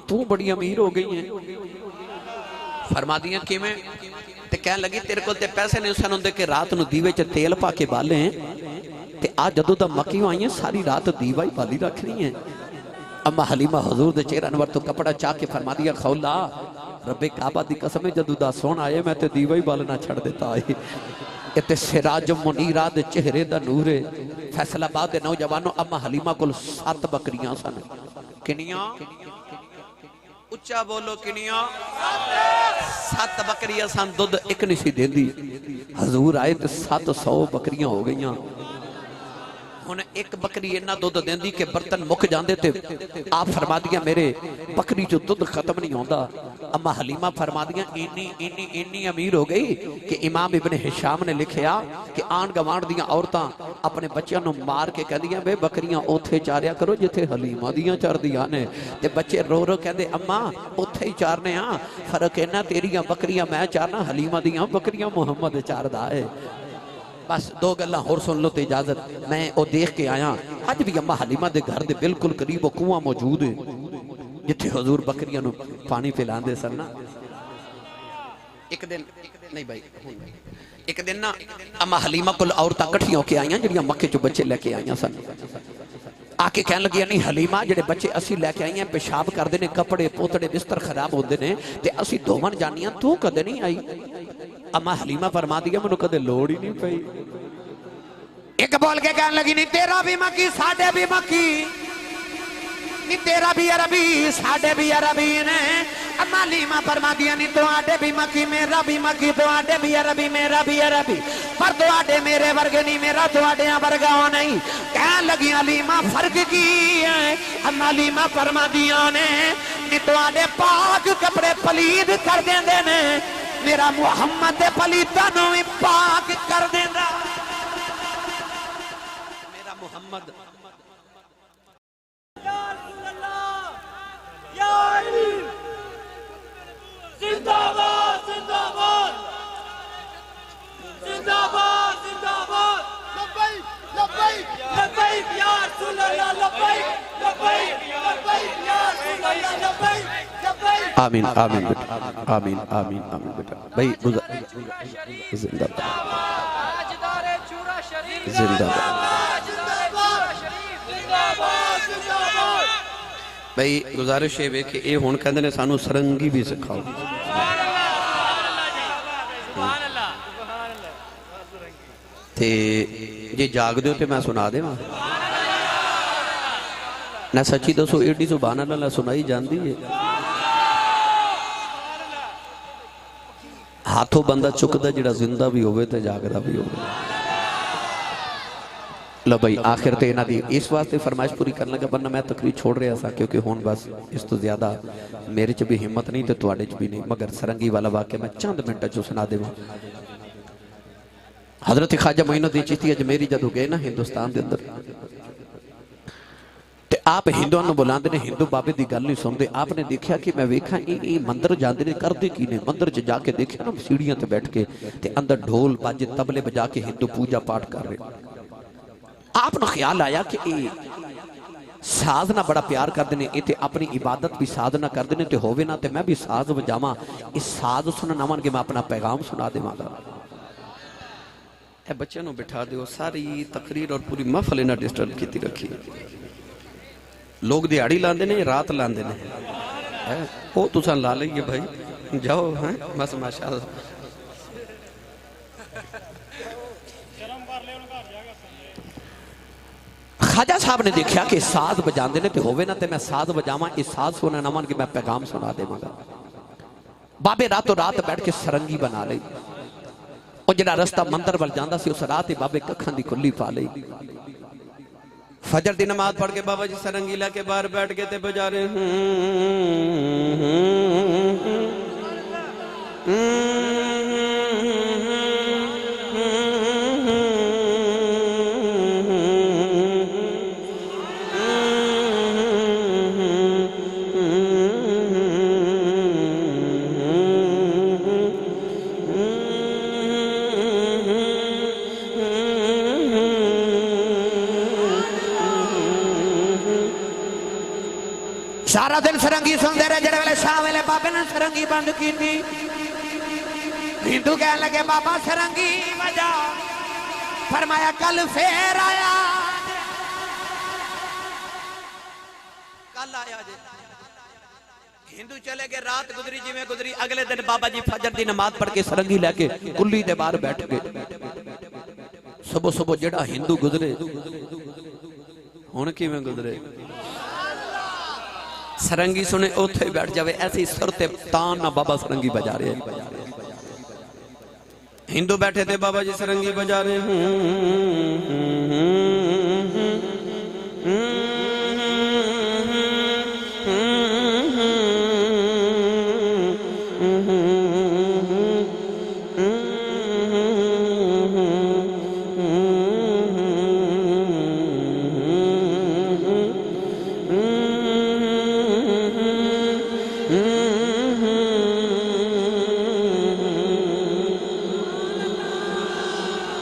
तू बड़ी अमीर हो गई है। फरमा दिया कि मैं ते कह लगी तेरे को पैसे नहीं सन होंदे कि रात नूं दीवे च तेल पा के बाले ते आ जदों दा मक्की आई है सारी रात दीवा ही बाली रखनी है। अम्मा हलीमा हजूर दे चेहरे अनवर तो कपड़ा चाह के फरमा दिया खौला रब्बे काबा दी कसम है जदों दा सोन आए मैं ते दीवा ही बालना छड़ देता है। इते सिराज मुनीरा दे चेहरे दा नूर है। फैसलाबाद दे नौजवानों अम्मा हलीमा कोल 7 बकरियां सन। किनियां उच्चा बोलो किनियां 7 बकरियां सन। दुध एक नहीं सी देंदी। हजूर आए तो 700 बकरियां हो गईयां। हुण एक बकरी इन्ना दुध देंदी कि बर्तन मुक जांदे ते आप फरमा दिया मेरे बकरी चो दुध खत्म नहीं होंदा। अम्मा हलीमा फरमा दिया इन्नी इन्नी इन्नी अमीर हो गई कि इमाम इब्ने हिशाम ने लिखिया कि आंढ गवांढ दियां औरतां अपने बच्चों को मार के कहदियां बे बकरियां ओथे चारिया करो जिथे हलीमा दियां चरदियां ने। ते बच्चे रो रो कहंदे अम्मा ओथे ही चारने आ। फर्क इन्ना तेरियां बकरियां मैं चारना हलीमा दियां बकरियां मुहम्मद चारदा है। बस 2 गल्लां होर सुन लो तो इजाजत मैं वो देख के आया। अज भी अम्मा हलीमा के घर के बिल्कुल करीब वो कुआं मौजूद है जिथे हजूर बकरियां नूं पानी पिलांदे सन ना। एक दिन नहीं भाई एक दिन ना अम्मा हलीमा कोल औरतां इकट्ठियां होके आईयां जिहड़ियां मक्के चों बच्चे लेके आईयां सन। आके कहन लगियां नहीं हलीमा जिहड़े बच्चे असीं लेके आई हैं पेशाब करदे ने कपड़े पोतड़े बिस्तर खराब होंदे ने ते असीं धोवन जानियां तू कदे नहीं आई। अम्मा हलीमा फरमा दिया मैनू कदे लोड़ ही नहीं पई। एक बोल के कहने लगी नहीं तेरा भी मक्की साडे भी मक्की नहीं तेरा भी अरबी साडे भी अरबी ने। अम्मा हलीमा फरमा दिया नहीं तुहाडे भी मक्की मेरा भी मक्की तुहाडे भी अरबी मेरा भी अरबी पर तुहाडे मेरे वर्गे नहीं मेरा तुहाडे वर्गा नहीं। कहने लगी हलीमा फर्क की है। अम्मा हलीमा फरमा दिया ने नहीं तुहाडे पाक कपड़े पलीद कर देंदे ने मेरा मुहम्मद दे पलीता नूं भी पाक कर देंदा। मेरा मुहम्मद जिंदाबाद जिंदाबाद जिंदाबाद जिंदाबाद लब्बैक लब्बैक लब्बैक या रसूल अल्लाह लब्बैक लब्बैक लब्बैक या रसूल अल्लाह लब्बैक लब्बैक। आमीन आमीन बेटा आमीन आमीन आमीन बेटा भाई जिंदाबाद जिंदाबाद भाई गुजारिश है वे कि ये हुण कहंदे ने सानू सरंगी भी सिखाओ। ते जे जाग दो तो मैं सुना देवां ना सच्ची दसो एडी सुभान अल्लाह सुनाई जाती है। हाथों बंदा चुकदा जिहड़ा जिंदा भी होवे ते जागदा भी होवे। लो भाई आखिर तो इन्हां दी इस वास्ते फरमाइश पूरी करन लगा वरना मैं तकरीर छोड़ रहा था क्योंकि हुण बस इस तो ज्यादा मेरे च भी हिम्मत नहीं तो तुहाडे च भी नहीं। मगर सरंगी वाला वाकया मैं चंद मिनटां च सुना देवां। हजरत ख्वाजा मोइनुद्दीन चिश्ती अजमेरी जदों गए ना हिंदुस्तान के अंदर ते आप हिंदुओं को बुलाते हैं हिंदू बाबे की गल नहीं सुनते। आपने देखा कि मैं वेखा ये मंदिर जाते हैं करते की ने मंदिर च जाके देखा ना सीढ़ियां ते बैठ के ते अंदर ढोल बाजे तबले बजा के हिंदू पूजा पाठ कर रहे। आपने ख्याल आया कि ये साधना बड़ा प्यार करते हैं इतने अपनी इबादत भी साधना करते हैं तो होवे ना तो मैं भी साज बजावा इस साज सुनन आवांगे मैं अपना पैगाम सुना देवांगा। बच्चों को बिठा दो सारी तकरीर और पूरी महफल इन्हें डिस्टर्ब की रखी। लोग दिहाड़ी लाते ने रात लाते ने वो तुसा ला लीए भाई जाओ हैं बस माशाअल्लाह। ख्वाजा साहब ने देखा कि साज बजाते ने तो होवे ना तो मैं साज बजावा इस साज सुनन आवांगे मैं पैगाम सुना देवांगा। बाबे रातों रात बैठ के सरंगी बना ली। और जिहड़ा रस्ता मंदिर वाल जांदा सी उस रात ही बाबे कखां दी खुली पा लई। फजर दी नमाज पढ़ के बाबा जी सरंगी लैके बाहर बैठ के ते बजा रहे सारा दिन सरंगी सुनते रहे। जेड़े वेले शाह वेले बाबे ने सरंगी बंद की थी, हिंदू कह लगे बाबा सरंगी बजा। फरमाया कल फिर आया, कल आया जे। हिंदू चले गए, रात गुजरी जिवें गुजरी। अगले दिन बाबा जी फजर की नमाज पढ़ के सरंगी लैके कुल्ली दे बाहर बैठ गए। सुबह सुबह जेड़ा हिंदू गुजरे हुण किवें गुजरे, सरंगी सुने उत्थे ही बैठ जावे। ऐसी सुर ते तान ना बाबा सरंगी बजा रहे हैं। हिंदू बैठे थे, बाबा जी सरंगी बजा रहे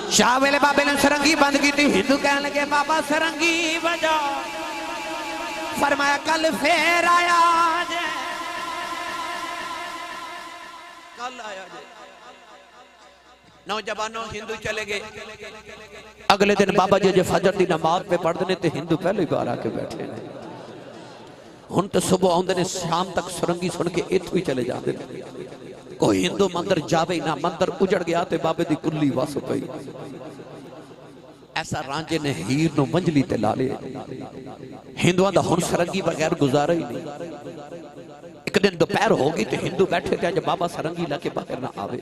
शाह वेले बाबे ने सरंगी बंद की थी। हिंदू कहने लगे बाबा सरंगी बजा। फरमाया कल फिर आया जे, कल आया जे। नौजवानों हिंदू चले गए। अगले दिन बाबा जी जो फजर की नमाज पे पढ़ते हैं तो हिंदू पहले ही बाहर आके बैठे हैं। हुण तो सुबह आउंदे ने, शाम तक सरंगी सुन के इत्थों ही चले जाते हैं। कोई हिंदू मंदिर जावे ना, मंदिर उजड़ गया तो बाबे की कुल्ली वस पई। ऐसा रांझे ने हीर नु मंजली ते ला लिया। हिंदुओं का हुण सरंगी बगैर गुजारा ही नहीं। एक दिन दोपहर हो गई तो हिंदू बैठे थे, अज बाबा सरंगी लाके बाहर ना आवे।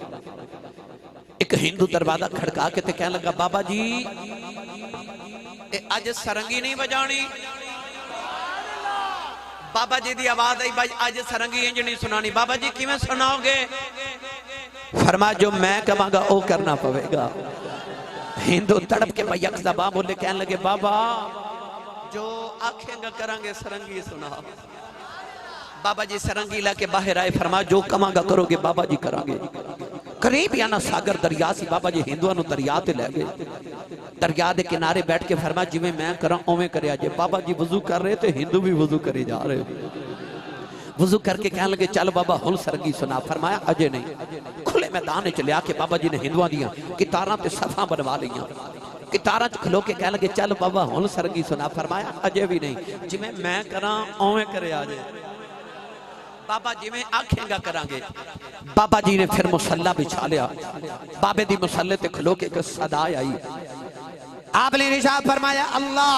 एक हिंदू दरवाजा खड़का के कहने लगा बाबा जी अज सरंगी नहीं बजानी। बाबा जी की आवाज आई, भाई अज सरंगी इंज नहीं सुनानी। बाबा जी किवें सुनाओगे? फरमा जो मैं कहांगा वो करना पवेगा। हिंदू तड़प के भैया बाबा बोले, कहने लगे बाबा जो आखेंगा करांगे, सरंगी सुना। बाबा जी सरंगी लाके बाहर आए। फरमा जो कहांगा करोगे बाबा जी करांगे। करीब या ना सागर दरिया सी, बाबा जी हिंदुओं दरिया ते लै गए। दरिया के किनारे बैठ के फरमा जिवें मैं करा उवें करिया जे। बाबा जी वजू कर रहे थे, हिंदू भी वजू करे जा रहे। वजू करके कहने लगे चल बाबा हुण सरंगी सुना। फरमाया अजे नहीं। खुले मैदान च लिया के बाबा जी ने हिंदुओं दियां कितारां ते सफा बनवा लियां। कितारां च खलो के कहने लगे चल बाबा हुण सरंगी सुना। फरमाया अजे भी नहीं, जिवें मैं करा उवें करिया जे। बाबा जिवें आखेगा करांगे। बाबा जी ने फिर मुसल्ला बिछा लिया। बाबे दी मुसल्ले ते खलो के एक सदा आई। आपने निशान फरमाया अल्लाह।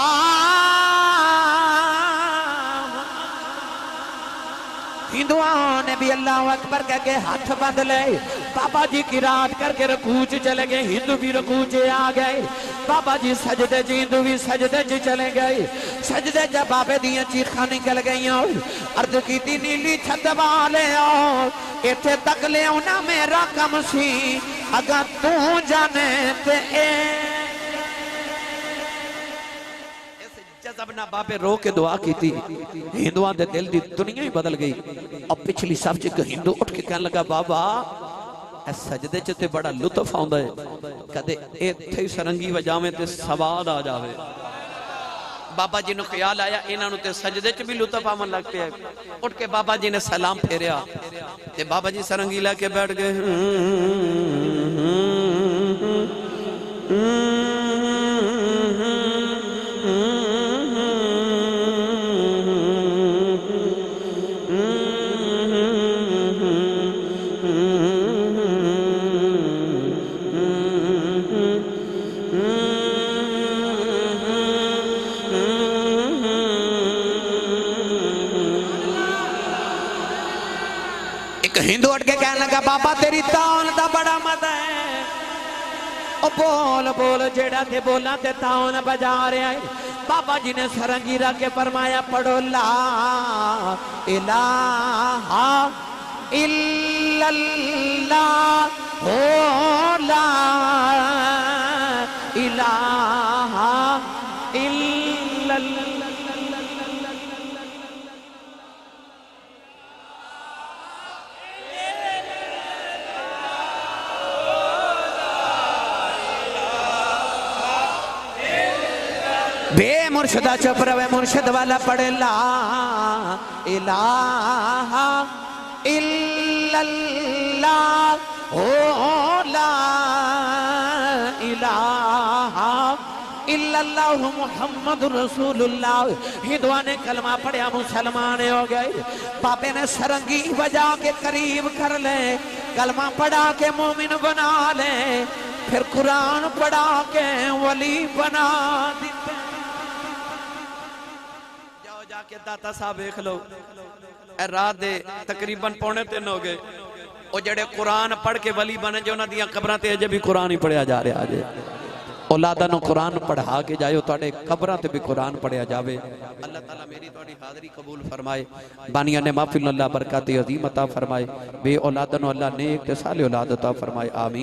हिंदुओं ने भी अल्लाह अकबर कह के हाथ बांध ले। बाबा जी की रात करके रकू च चले गए। हिंदू भी रकू च आ गए। बाबा जी सजदे च, हिंदू भी सजदे च चले गए। सजदे च बाबे दियां चीखां निकल गई। अर्ज की नीली छत वाले इत्थे तक ले आना मेरा कम सी, अगर तू जाने ते जब ना बाबे रो के दुआ की थी। हिंदुओं के दिल की दुनिया ही बदल गई। और पिछली सब च हिंदू उठ के कहने लगा बाबा सजदे च ते बड़ा लुत्फ आउंदा है, कदे इत्थे ही सरंगी वजावे ते सवाद आ जावे। बाबा जी ने ख्याल आया इन्हां नूं ते सजदे च भी लुत्फ आवन लग पिया। उठ के बाबा जी ने सलाम फेरिया ते बाबा जी सरंगी लेके बैठ गए। हिंदू उठ के कहने लगा बाबा तेरी तान दा बड़ा मजा है। ओ बोल बोल जेड़ा ते बोला ते तान बजा रहा है। बाबा जी ने सरंगी रख के फरमाया पढ़ो ला इलाहा इल्लल्लाह हो ला इलाहा इल्लल्लाह। बे मुर्शदा चुप रवे मुर्शद वाला पढ़े ला इलाहा इल्लल्लाह ओ ला इलाहा इल्लल्लाह मुहम्मदुर रसूलुल्लाह। हिंदुआ ने कलमा पढ़िया मुसलमान हो गए। बाबे ने सरंगी बजा के करीब कर ले, कलमा पढ़ा के मोमिन बना ले, फिर कुरान पढ़ा के वली बना देते। जाओ जाके दाता साहब देख लो, रात दे तकरीबन 2:45 हो गए। वो जेड़े कुरान पढ़ के वली बने जो उन्हां दियां कब्रां ते अजे भी कुरान ही पढ़िया जा रहा अजे। औलादा नु कुरान पढ़ा के जाओ, तुहाडे कब्रां ते भी कुरान पढ़िया जावे। अल्लाह ताला मेरी तुहाडी हाज़री कबूल फरमाए। बानिया ने महफिल अल्लाह बरकत अज़ीम अता फरमाए। बे औलादा नु अल्लाह नेक ते साले औलाद अता फरमाए। आमीन।